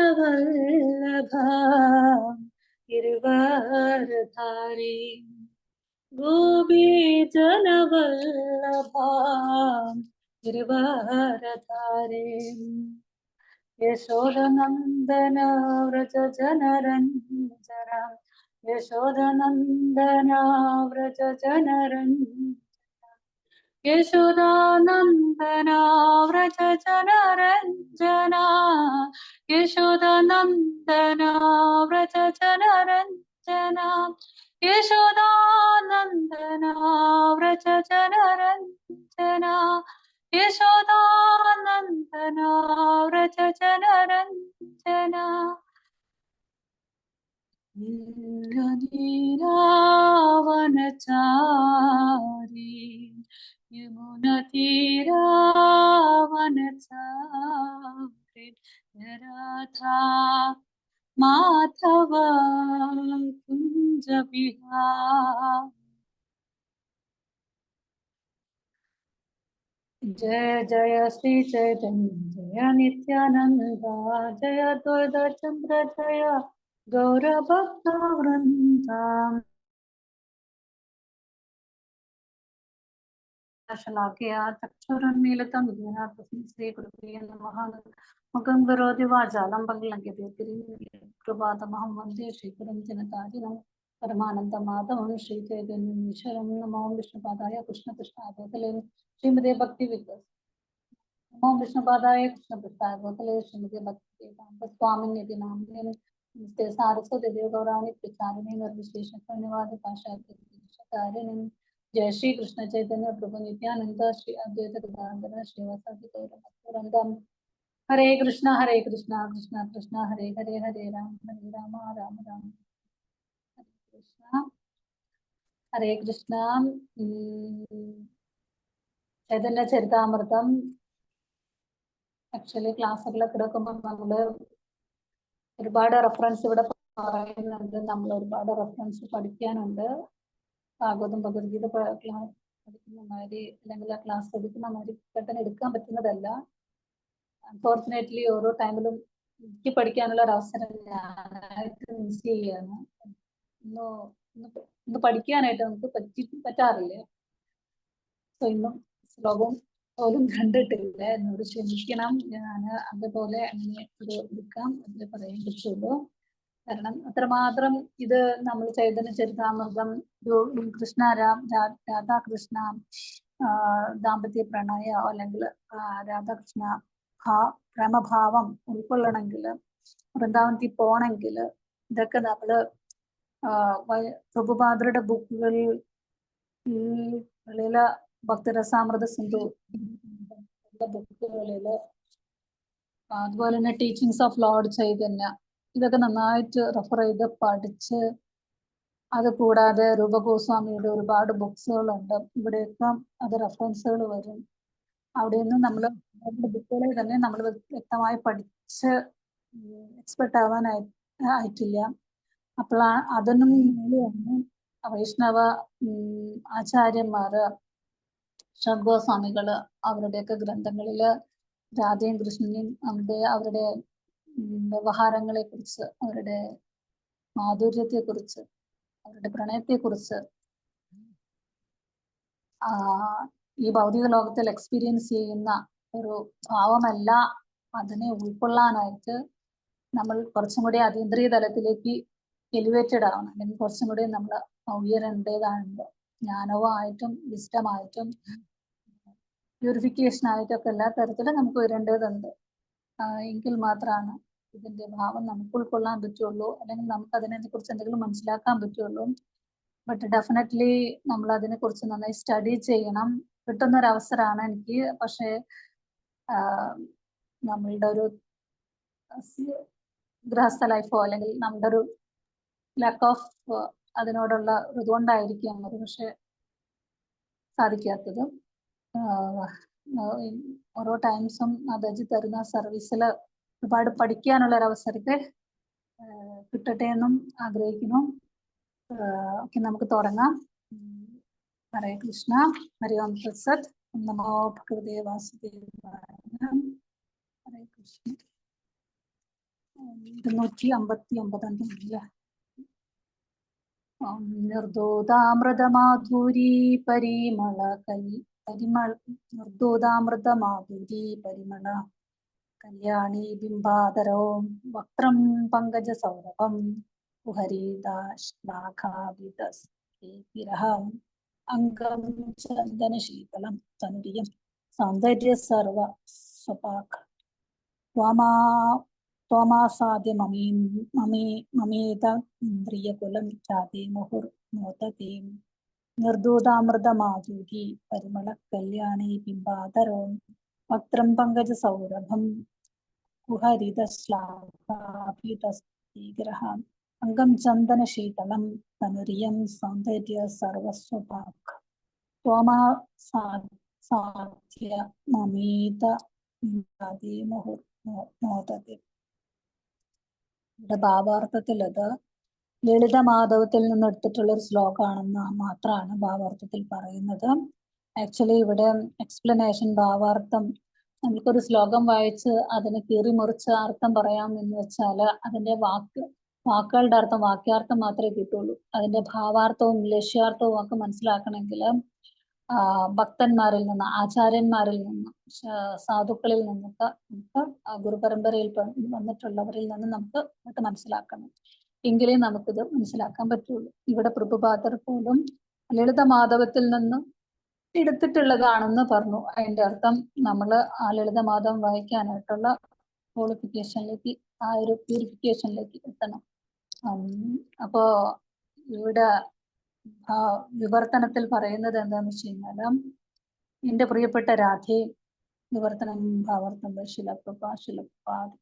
जनवल्लभा गिरिवरधारी गोपी जनवल्लभा गिरिवरधारी यशोदनन्दन व्रज जनरञ्जना यशोदनन्दन व्रज जनरञ्जना यशोदानन्दना व्रज जनरञ्जना यशोदानन्दना व्रज जनरञ्जना यशोदानन्दना व्रज जनरञ्जना यशोदानन्दना व्रज जनरञ्जना नीरावनचारी यमुनतीरावनचारी राधा माधव कुंज विहार जय जय श्री चैतन्य जय नित्यानंद जय द्वैत चंद्र जय गौर भक्त वृंदा शलाकया चक्षुरुन्मीलितं येन तस्मै श्रीगुरुवे नमः मुखं करोति वाचालं पङ्गुलङ्घ्यते कृपातमहं वन्दे श्रीगुरुं जनतारिणं परमानन्दमाधवं श्रीचैतन्यमीश्वरं नमो विष्णुपादाय कृष्णकृष्णाय भूतले श्रीमते भक्तिविद्या नमो विष्णुपादाय कृष्णकृष्णाय भूतले श्रीमते भक्तिवेदान्त स्वामिन्यति नाम्ने नमस्ते सारस्वती देवगौराणि प्रचारिणे निर्विशेषशून्यवाद पाशाचार्यणे जय श्री कृष्ण चैतन्य प्रभु नित्यानंद श्री अद्वैत गदाधर श्रीवासादि गौरभक्तवृंदा हरे कृष्णा कृष्णा कृष्णा हरे हरे हरे राम राम राम हरे कृष्णा ചൈതന്യ ചരിതാമൃതം ആക്ച്വലി ക്ലാസ്സുകളൊക്കെ എടുക്കുമ്പോൾ നമ്മള് ഒരുപാട് റെഫറൻസ് ഇവിടെ പറയുന്നുണ്ട്. നമ്മൾ ഒരുപാട് റെഫറൻസ് പഠിക്കാനുണ്ട്. ഭാഗവതം ഭഗവത്ഗീത പഠിക്കുന്ന മാതിരി അല്ലെങ്കിൽ ആ ക്ലാസ് എടുക്കുന്ന മാതിരി പെട്ടെന്ന് എടുക്കാൻ പറ്റുന്നതല്ല. അൺഫോർച്ചുനേറ്റ്ലി ഓരോ ടൈമിലും എനിക്ക് പഠിക്കാനുള്ള ഒരു അവസരം ഞാനായിട്ട് മിസ് ചെയ്യാണ്. ഇന്ന് പഠിക്കാനായിട്ട് നമുക്ക് പറ്റാറില്ല. സോ ഇന്നും ശ്ലോകം പോലും കണ്ടിട്ടില്ല. എന്നോട് ക്ഷമിക്കണം. ഞാൻ അതുപോലെ അങ്ങനെ ഒരു എടുക്കാം അതിൽ പറയാൻ പറ്റുള്ളൂ. കാരണം അത്രമാത്രം ഇത് നമ്മൾ ചൈതന്യ ചരിതാമൃതം കൃഷ്ണ രാധാകൃഷ്ണ ദാമ്പത്യ പ്രണയ അല്ലെങ്കിൽ രാധാകൃഷ്ണ പ്രേമഭാവം ഉൾക്കൊള്ളണമെങ്കിൽ വൃന്ദാവനത്തിൽ പോണെങ്കിൽ ഇതൊക്കെ നമ്മള് പ്രഭുപാദരുടെ ബുക്കുകളിൽ ഭക്തരസാമൃത സിന്ധു ബുക്കുകളില് അതുപോലെ തന്നെ ടീച്ചിങ്സ് ഓഫ് ലോർഡ് ചൈതന്യ ഇതൊക്കെ നന്നായിട്ട് റെഫർ ചെയ്ത് പഠിച്ച്, അത് കൂടാതെ രൂപഗോസ്വാമിയുടെ ഒരുപാട് ബുക്സുകളുണ്ട്. ഇവിടെയൊക്കെ അത് റെഫറൻസുകൾ വരും. അവിടെ നിന്ന് നമ്മൾ ബുക്കുകളിൽ തന്നെ നമ്മൾ വ്യക്തമായി പഠിച്ച് എക്സ്പെർട്ട് ആയിട്ടില്ല. അപ്പോൾ അതൊന്നും വൈഷ്ണവ ആചാര്യന്മാര് ഷഡ്ഗോസ്വാമികള് അവരുടെയൊക്കെ ഗ്രന്ഥങ്ങളില് രാധയും കൃഷ്ണനെയും അവരുടെ വ്യവഹാരങ്ങളെ കുറിച്ച്, അവരുടെ മാധുര്യത്തെ കുറിച്ച്, അവരുടെ പ്രണയത്തെ കുറിച്ച് ഈ ഭൗതിക ലോകത്തിൽ എക്സ്പീരിയൻസ് ചെയ്യുന്ന ഒരു ഭാവമല്ല, അതിനെ ഉൾക്കൊള്ളാനായിട്ട് നമ്മൾ കുറച്ചും കൂടി അതീന്ദ്രിയ തലത്തിലേക്ക് എലിവേറ്റഡ് ആവണം. അല്ലെങ്കിൽ കുറച്ചും കൂടി നമ്മൾ ഉയരേണ്ടതാണുണ്ട്. ജ്ഞാനവുമായിട്ടും വിസ്റ്റമായിട്ടും പ്യൂരിഫിക്കേഷൻ ആയിട്ടും ഒക്കെ എല്ലാ തരത്തിലും നമുക്ക് ഉയരേണ്ടതുണ്ട്. എങ്കിൽ മാത്രമാണ് ഇതിന്റെ ഭാവം നമുക്ക് ഉൾക്കൊള്ളാൻ പറ്റുള്ളൂ, അല്ലെങ്കിൽ നമുക്ക് അതിനെ കുറിച്ച് എന്തെങ്കിലും മനസ്സിലാക്കാൻ പറ്റുള്ളൂ. ബട്ട് ഡെഫിനറ്റ്ലി നമ്മൾ അതിനെ കുറിച്ച് നന്നായി സ്റ്റഡി ചെയ്യണം. കിട്ടുന്ന ഒരു അവസരമാണ് എനിക്ക്. പക്ഷേ നമ്മളുടെ ഒരു ഗൃഹസ്ഥ ലൈഫോ അല്ലെങ്കിൽ നമ്മുടെ ഒരു ലാക്ക് ഓഫ് അതിനോടുള്ള ഇതുകൊണ്ടായിരിക്കും അത് പക്ഷെ സാധിക്കാത്തത്. ഓരോ ടൈംസും അദജി തരുന്ന സർവീസിൽ ഒരുപാട് പഠിക്കാനുള്ള ഒരു അവസരത്തെ കിട്ടട്ടെ എന്നും ആഗ്രഹിക്കുന്നു. ഓക്കെ, നമുക്ക് തുടങ്ങാം. ഹരേ കൃഷ്ണ. ഹരി ഓം തത്സത്. നമോ ഭഗവതേ വാസുദേവായ. ഹരേ കൃഷ്ണ. 259 നിർദോതാമൃതമാധുരി പരിമള നിർദോതാമൃതമാധുരി പരിമള കല്യാണി ബിംബാധരോ വക്രം പങ്കജ സൗരഭം കുഹരിദാശ്ലാഘാവിതസ്ഫീരഃ അംഗം ചന്ദനശീതളം തനുരിയം സൗന്ദര്യ സർവ സ്വപാക് ത്വമാസാദ്യ മമേത ഇന്ദ്രിയകുലം ചാതി മുഹുർമോദതി നിർദൂതാമൃതമാധുരി പരിമള കല്യാണി ബിംബാധരോ വക്രം പങ്കജ സൗരഭം കുഹരിദശ്ലാഘാഭിതസ്ഫീരഃ അംഗം ചന്ദനശീതളം തനുരിയം സൗന്ദര്യ സർവസ്വപാക് ത്വമാസാദ്യ മമേത ഇന്ദ്രിയകുലം മുഹുർമോദതി. ഇവിടെ ഭാവാർത്ഥത്തിൽ അത് ലളിതമാധവത്തിൽ നിന്ന് എടുത്തിട്ടുള്ള ഒരു ശ്ലോകമാണെന്ന് മാത്രമാണ് ഭാവാർത്ഥത്തിൽ പറയുന്നത്. ആക്ച്വലി ഇവിടെ എക്സ്പ്ലനേഷൻ ഭാവാർത്ഥം നമുക്കൊരു ശ്ലോകം വായിച്ച് അതിന് കീറിമുറിച്ച് അർത്ഥം പറയാം എന്ന് വെച്ചാല് അതിന്റെ വാക്കുകളുടെ അർത്ഥം വാക്യാർത്ഥം മാത്രമേ കിട്ടുള്ളൂ. അതിന്റെ ഭാവാർത്ഥവും ലക്ഷ്യാർത്ഥവും ഒക്കെ മനസ്സിലാക്കണമെങ്കിൽ ഭക്തന്മാരിൽ നിന്ന്, ആചാര്യന്മാരിൽ നിന്ന്, സാധുക്കളിൽ നിന്നൊക്കെ നമുക്ക് ഗുരുപരമ്പരയിൽ വന്നിട്ടുള്ളവരിൽ നിന്ന് നമുക്ക് ഇത് മനസ്സിലാക്കണം. എങ്കിലേ നമുക്കിത് മനസ്സിലാക്കാൻ പറ്റുള്ളൂ. ഇവിടെ പ്രഭുപാദർ പോലും ലളിതമാധവത്തിൽ നിന്ന് എടുത്തിട്ടുള്ളതാണെന്ന് പറഞ്ഞു. അതിന്റെ അർത്ഥം നമ്മൾ ആ ലളിതമാധവം വായിക്കാനായിട്ടുള്ള ക്വാളിഫിക്കേഷനിലേക്ക്, ആ ഒരു പ്യൂരിഫിക്കേഷനിലേക്ക് എത്തണം. അപ്പോ ഇവിടെ വിവർത്തനത്തിൽ പറയുന്നത് എന്താന്ന് വെച്ച് കഴിഞ്ഞാല്, എന്റെ പ്രിയപ്പെട്ട രാധേ, വിവർത്തനം ഭാവാർത്ഥം ശിലപ്രപാദ്.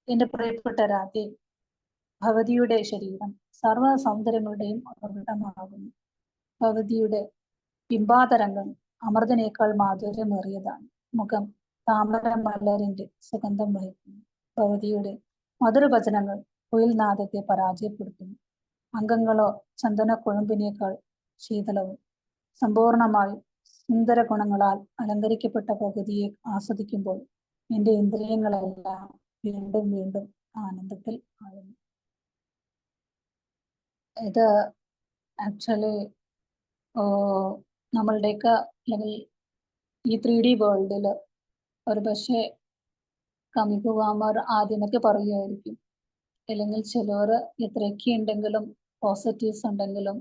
എന്റെ പ്രിയപ്പെട്ട രാധേ, ഭവതിയുടെ ശരീരം സർവ സൗന്ദര്യങ്ങളുടെയും ഉറവിടമാകുന്നു. ഭവതിയുടെ ബിംബാതരംഗം അമൃതനേക്കാൾ മാധുര്യമേറിയതാണ്. മുഖം താമര മലരിന്റെ സുഗന്ധം വഹിക്കുന്നു. ഭവതിയുടെ മധുരവചനങ്ങൾ കുയിൽനാദത്തെ പരാജയപ്പെടുത്തുന്നു. അംഗങ്ങളോ ചന്ദന കൊഴുമ്പിനേക്കാൾ ശീതളവും. സമ്പൂർണമായി സുന്ദര ഗുണങ്ങളാൽ അലങ്കരിക്കപ്പെട്ട ഭഗവതിയെ ആസ്വദിക്കുമ്പോൾ എന്റെ ഇന്ദ്രിയങ്ങളെല്ലാം വീണ്ടും വീണ്ടും ആനന്ദത്തിൽ ആഴുന്നു. ഇത് ആക്ച്വലി നമ്മളുടെയൊക്കെ അല്ലെങ്കിൽ ഈ 3D വേൾഡില് ഒരു പക്ഷേ കമികുവാമർ ആദ്യമൊക്കെ പറയുമായിരിക്കും, അല്ലെങ്കിൽ ചിലർ എത്രയൊക്കെ ഉണ്ടെങ്കിലും പോസിറ്റീവ്സ് ഉണ്ടെങ്കിലും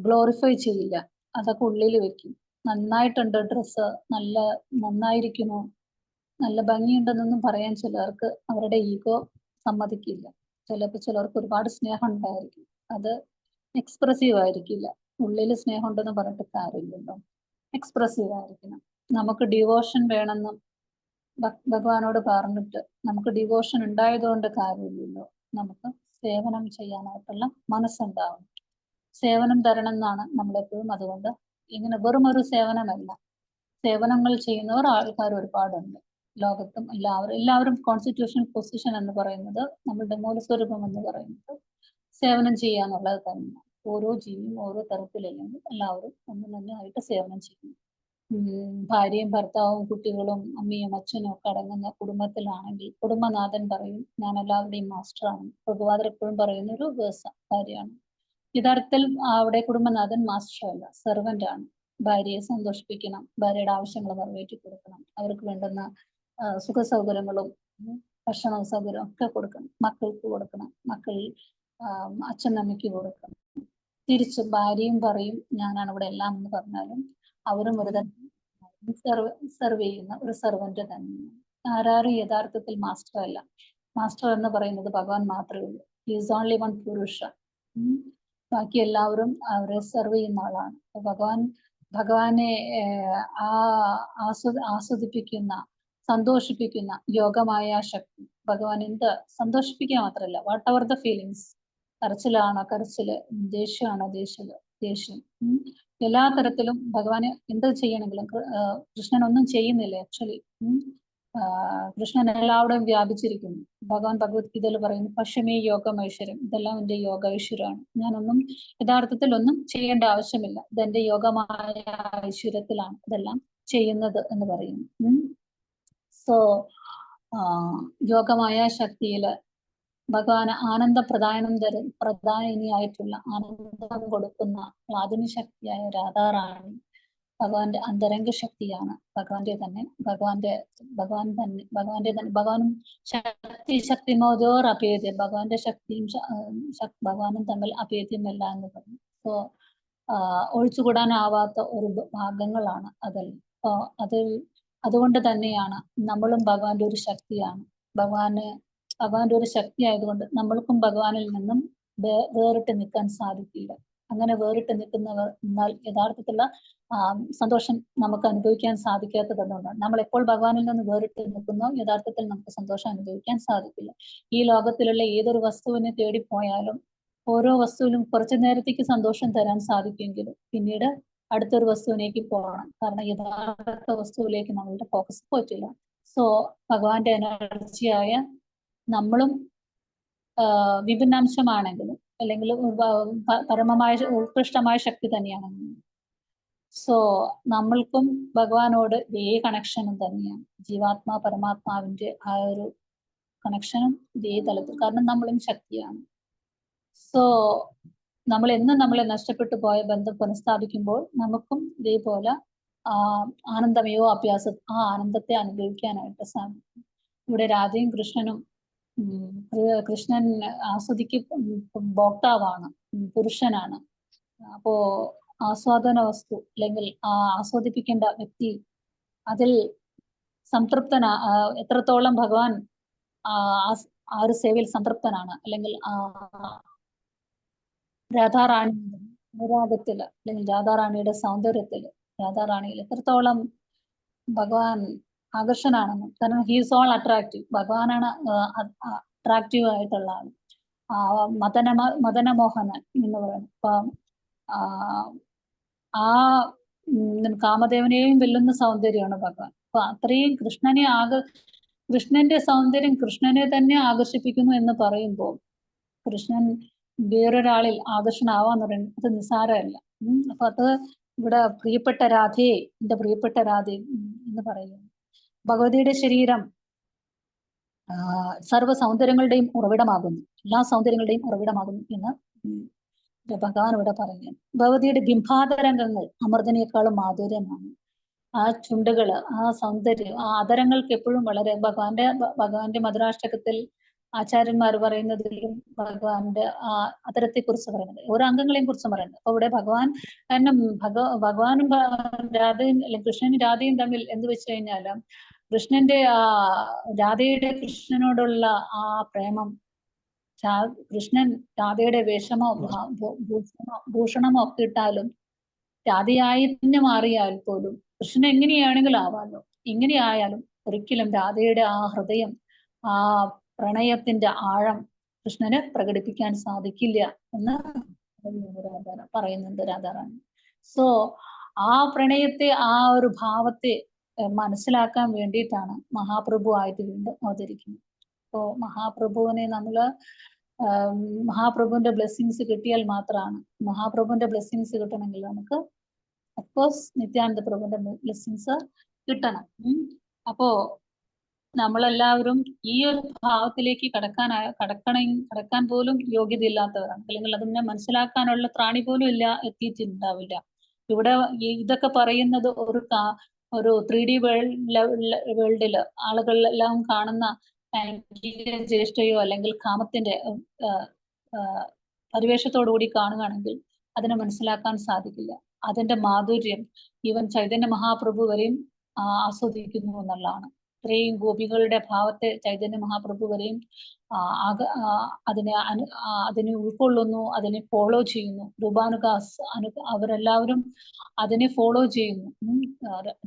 ഗ്ലോറിഫൈ ചെയ്യില്ല, അതൊക്കെ ഉള്ളിൽ വെക്കും. നന്നായിട്ടുണ്ട് ഡ്രസ്സ്, നന്നായിരിക്കുന്നു, നല്ല ഭംഗിയുണ്ടെന്നൊന്നും പറയാൻ ചിലർക്ക് അവരുടെ ഈഗോ സമ്മതിക്കില്ല. ചിലർക്ക് ഒരുപാട് സ്നേഹം ഉണ്ടായിരിക്കും, അത് എക്സ്പ്രസീവ് ആയിരിക്കില്ല. ഉള്ളിൽ സ്നേഹം ഉണ്ടെന്ന് പറഞ്ഞിട്ട് കാര്യമില്ലല്ലോ, എക്സ്പ്രസീവ് ആയിരിക്കണം. നമുക്ക് ഡിവോഷൻ വേണമെന്നും ഭഗവാനോട് പറഞ്ഞിട്ട് നമുക്ക് ഡിവോഷൻ ഉണ്ടായതുകൊണ്ട് കാര്യമില്ലല്ലോ. നമുക്ക് സേവനം ചെയ്യാനായിട്ടുള്ള മനസ്സുണ്ടാവണം. സേവനം തരണം എന്നാണ് നമ്മളെപ്പോഴും. അതുകൊണ്ട് ഇങ്ങനെ വെറും ഒരു സേവനമല്ല, സേവനങ്ങൾ ചെയ്യുന്നവർ ആൾക്കാർ ഒരുപാടുണ്ട് ലോകത്തും. എല്ലാവരും കോൺസ്റ്റിറ്റ്യൂഷണൽ പൊസിഷൻ എന്ന് പറയുന്നത്, നമ്മളുടെ മൂലസ്വരൂപം എന്ന് പറയുന്നത് സേവനം ചെയ്യാന്നുള്ളത് തന്നെയാണ്. ഓരോ ജീവിയും ഓരോ തരത്തിലല്ലെങ്കിൽ എല്ലാവരും ഒന്നും തന്നെ ആയിട്ട് സേവനം ചെയ്യുന്നു. ഭാര്യയും ഭർത്താവും കുട്ടികളും അമ്മയും അച്ഛനും ഒക്കെ അടങ്ങുന്ന കുടുംബത്തിലാണെങ്കിൽ കുടുംബനാഥൻ പറയും, ഞാൻ എല്ലാവരുടെയും മാസ്റ്ററാണ്. ഭഗവാദർ എപ്പോഴും പറയുന്ന ഒരു കാര്യമാണ്. യഥാർത്ഥത്തിൽ അവിടെ കുടുംബനാഥൻ മാസ്റ്റർ അല്ല, സെർവന്റ് ആണ്. ഭാര്യയെ സന്തോഷിപ്പിക്കണം, ഭാര്യയുടെ ആവശ്യങ്ങൾ നിറവേറ്റി കൊടുക്കണം, അവർക്ക് വേണ്ടുന്ന സുഖ സൗകര്യങ്ങളും ഭക്ഷണ സൗകര്യവും ഒക്കെ കൊടുക്കണം, മക്കൾക്ക് കൊടുക്കണം, മക്കൾ അച്ഛനമ്മയ്ക്ക് കൊടുക്കണം. തിരിച്ച് ഭാര്യയും പറയും, ഞാനാണ് ഇവിടെ എല്ലാം എന്ന് പറഞ്ഞാലും അവരും ഒരു സെർവ് ചെയ്യുന്ന ഒരു സെർവന്റ് തന്നെയാണ്. ആരും യഥാർത്ഥത്തിൽ മാസ്റ്റർ അല്ല. മാസ്റ്റർ എന്ന് പറയുന്നത് ഭഗവാൻ മാത്രമേ ഉള്ളൂ. ഈസ് ഓൺലി വൺ പുരുഷ. ബാക്കി എല്ലാവരും അവരെ സെർവ് ചെയ്യുന്ന ആളാണ്. ഭഗവാനെ ആസ്വദിപ്പിക്കുന്ന, സന്തോഷിപ്പിക്കുന്ന യോഗമായ ശക്തി ഭഗവാൻ എന്ത് സന്തോഷിപ്പിക്കുക മാത്രമല്ല, വാട്ട് എവർ ദ ഫീലിങ്സ്, കരച്ചിലാണോ കരച്ചില്, ദേഷ്യമാണോ ദേഷ്യം, എല്ലാ തരത്തിലും ഭഗവാന് എന്ത് ചെയ്യണമെങ്കിലും, കൃഷ്ണൻ ഒന്നും ചെയ്യുന്നില്ല ആക്ച്വലി. കൃഷ്ണൻ എല്ലാവിടെയും വ്യാപിച്ചിരിക്കുന്നു. ഭഗവാൻ ഭഗവത്ഗീതയിൽ പറയുന്നു പശ്യമേ യോഗം ഐശ്വര്യം, ഇതെല്ലാം എന്റെ യോഗ ഐശ്വര്യമാണ്. ഞാനൊന്നും യഥാർത്ഥത്തിൽ ഒന്നും ചെയ്യേണ്ട ആവശ്യമില്ല, ഇതെന്റെ യോഗമായ ഐശ്വര്യത്തിലാണ് ഇതെല്ലാം ചെയ്യുന്നത് എന്ന് പറയുന്നു. സോ യോഗമായ ശക്തിയില് ഭഗവാൻ പ്രധാനിയായിട്ടുള്ള ആനന്ദം കൊടുക്കുന്ന ആദിന ശക്തിയായ രാധാറാണി ഭഗവാന്റെ അന്തരംഗ ശക്തിയാണ്. ഭഗവാനും ശക്തിമോദോർ അഭേദ്യം, ഭഗവാന്റെ ശക്തിയും ഭഗവാനും തമ്മിൽ അഭേദ്യമല്ല എന്ന് പറഞ്ഞു. സോ ഒഴിച്ചുകൂടാനാവാത്ത ഒരു ഭാഗങ്ങളാണ് അതെല്ലാം. അതുകൊണ്ട് തന്നെയാണ് നമ്മളും ഭഗവാന്റെ ഒരു ശക്തിയാണ്. ഭഗവാന്റെ ഒരു ശക്തി ആയതുകൊണ്ട് നമ്മൾക്കും ഭഗവാനിൽ നിന്നും വേറിട്ട് നിൽക്കാൻ സാധിക്കില്ല. അങ്ങനെ വേറിട്ട് നിൽക്കുന്നവർ എന്നാൽ യഥാർത്ഥത്തിലുള്ള സന്തോഷം നമുക്ക് അനുഭവിക്കാൻ സാധിക്കാത്തതുകൊണ്ടാണ്. നമ്മൾ എപ്പോൾ ഭഗവാനിൽ നിന്ന് വേറിട്ട് നിൽക്കുന്നോ യഥാർത്ഥത്തിൽ നമുക്ക് സന്തോഷം അനുഭവിക്കാൻ സാധിക്കില്ല. ഈ ലോകത്തിലുള്ള ഏതൊരു വസ്തുവിനെ തേടിപ്പോയാലും ഓരോ വസ്തുവിനും കുറച്ചു നേരത്തേക്ക് സന്തോഷം തരാൻ സാധിക്കുമെങ്കിലും പിന്നീട് അടുത്തൊരു വസ്തുവിലേക്ക് പോകണം. കാരണം യഥാർത്ഥ വസ്തുവിലേക്ക് നമ്മളുടെ ഫോക്കസ് പോയിട്ടില്ല. സോ ഭഗവാന്റെ എനർജിയായ നമ്മളും വിഭിന്നാംശമാണെങ്കിലും അല്ലെങ്കിൽ പരമമായ ഉത്കൃഷ്ടമായ ശക്തി തന്നെയാണെങ്കിലും സോ നമ്മൾക്കും ഭഗവാനോട് ഇതേ കണക്ഷനും തന്നെയാണ്. ജീവാത്മാ പരമാത്മാവിന്റെ ആ ഒരു കണക്ഷനും ഇതേ തലത്തിൽ. കാരണം നമ്മളും ശക്തിയാണ്. സോ നമ്മൾ എന്നും നമ്മളെ നഷ്ടപ്പെട്ടു പോയ ബന്ധം പുനഃസ്ഥാപിക്കുമ്പോൾ നമുക്കും ഇതേപോലെ ആനന്ദമയോ അഭ്യാസം ആ ആനന്ദത്തെ അനുഭവിക്കാനായിട്ട് സാധിക്കും. ഇവിടെ രാധയും കൃഷ്ണനും കൃഷ്ണൻ ഭോക്താവാണ്, പുരുഷനാണ്. അപ്പോ ആസ്വാദന വസ്തു അല്ലെങ്കിൽ ആസ്വദിപ്പിക്കേണ്ട വ്യക്തി അതിൽ എത്രത്തോളം ഭഗവാൻ ആ ഒരു സേവയിൽ സംതൃപ്തനാണ്, അല്ലെങ്കിൽ രാധാറാണി അനുരാഗത്തില് അല്ലെങ്കിൽ രാധാറാണിയുടെ സൗന്ദര്യത്തില് രാധാറാണിയിൽ എത്രത്തോളം ഭഗവാൻ ആകർഷനാണെന്ന്. കാരണം ഹീസ് ഓൾ അട്രാക്റ്റീവ്. ഭഗവാനാണ് അട്രാക്റ്റീവ് ആയിട്ടുള്ള ആൾ. മദനമോഹനൻ എന്ന് പറയുന്നത്. അപ്പൊ കാമദേവനെയും വെല്ലുന്ന സൗന്ദര്യമാണ് ഭഗവാൻ. അപ്പൊ അത്രയും കൃഷ്ണന്റെ സൗന്ദര്യം കൃഷ്ണനെ തന്നെ ആകർഷിപ്പിക്കുന്നു എന്ന് പറയുമ്പോൾ കൃഷ്ണൻ വേറൊരാളിൽ ആകർഷണാവാന്ന് പറയുന്നത് അത് നിസ്സാരമല്ല. അപ്പൊ അത് ഇവിടെ പ്രിയപ്പെട്ട രാധയെ, എന്റെ പ്രിയപ്പെട്ട രാധേ എന്ന് പറയുന്നു. ഭഗവതിയുടെ ശരീരം സർവ്വ സൗന്ദര്യങ്ങളുടെയും ഉറവിടമാകുന്നു, എല്ലാ സൗന്ദര്യങ്ങളുടെയും ഉറവിടമാകുന്നു എന്ന് ഭഗവാൻ ഇവിടെ പറയുന്നു. ഭഗവതിയുടെ ബിംബാതരംഗങ്ങൾ അമൃതനേക്കാളും മാധുര്യമാണ്. ആ ചുണ്ടുകള്, ആ സൗന്ദര്യം, ആ ആദരങ്ങൾക്ക് എപ്പോഴും വളരെ ഭഗവാന്റെ മധുരാഷ്ടകത്തിൽ ആചാര്യന്മാർ പറയുന്നതിലും ഭഗവാന്റെ അതരത്തെ കുറിച്ച് പറയുന്നത്, ഓരോ അംഗങ്ങളെയും കുറിച്ച് പറയുന്നത്. അപ്പൊ ഇവിടെ ഭഗവാനും രാധയും അല്ലെങ്കിൽ കൃഷ്ണനും രാധയും തമ്മിൽ എന്ത് വെച്ച് കഴിഞ്ഞാല് കൃഷ്ണന്റെ രാധയുടെ കൃഷ്ണനോടുള്ള ആ പ്രേമം, കൃഷ്ണൻ രാധയുടെ വേഷമോ ഭൂഷണമോ ഒക്കെ ഇട്ടാലും രാധയായി തന്നെ മാറിയാൽ പോലും കൃഷ്ണൻ എങ്ങനെയാണെങ്കിലും ആവാമല്ലോ, എങ്ങനെയായാലും ഒരിക്കലും രാധയുടെ ആ ഹൃദയം, ആ പ്രണയത്തിന്റെ ആഴം കൃഷ്ണന് പ്രകടിപ്പിക്കാൻ സാധിക്കില്ല എന്ന് പറയുന്നുണ്ട് രാധാറാണി. സോ ആ പ്രണയത്തെ, ആ ഒരു ഭാവത്തെ മനസ്സിലാക്കാൻ വേണ്ടിയിട്ടാണ് മഹാപ്രഭു ആയിട്ട് വീണ്ടും അവതരിക്കുന്നത്. അപ്പോ മഹാപ്രഭുവിനെ മഹാപ്രഭുവിന്റെ ബ്ലെസ്സിങ്സ് കിട്ടിയാൽ മാത്രമാണ്, മഹാപ്രഭുവിന്റെ ബ്ലെസ്സിങ്സ് കിട്ടണമെങ്കിൽ നമുക്ക് അഫ്കോഴ്സ് നിത്യാനന്ദ പ്രഭുവിന്റെ ബ്ലെസ്സിങ്സ് കിട്ടണം. അപ്പോ നമ്മളെല്ലാവരും ഈ ഒരു ഭാവത്തിലേക്ക് കടക്കാൻ പോലും യോഗ്യത ഇല്ലാത്തവരാണ്, അല്ലെങ്കിൽ അതിനെ മനസ്സിലാക്കാനുള്ള ത്രാണി പോലും എത്തിയിട്ടുണ്ടാവില്ല. ഇവിടെ ഇതൊക്കെ പറയുന്നത് ഒരു 3D വേൾഡില് ആളുകളെല്ലാം കാണുന്ന ജ്യേഷ്ഠയോ അല്ലെങ്കിൽ കാമത്തിന്റെ പരിവേഷത്തോടുകൂടി കാണുകയാണെങ്കിൽ അതിനെ മനസ്സിലാക്കാൻ സാധിക്കില്ല. അതിന്റെ മാധുര്യം ഈവൻ ചൈതന്യ മഹാപ്രഭു വരെയും ആസ്വദിക്കുന്നു എന്നുള്ളതാണ്. ഇത്രയും ഗോപികളുടെ ഭാവത്തെ ചൈതന്യ മഹാപ്രഭു വരെയും അതിനെ ഉൾക്കൊള്ളുന്നു, അതിനെ ഫോളോ ചെയ്യുന്നു. രൂപാനുഗാസ് അവരെല്ലാവരും അതിനെ ഫോളോ ചെയ്യുന്നു.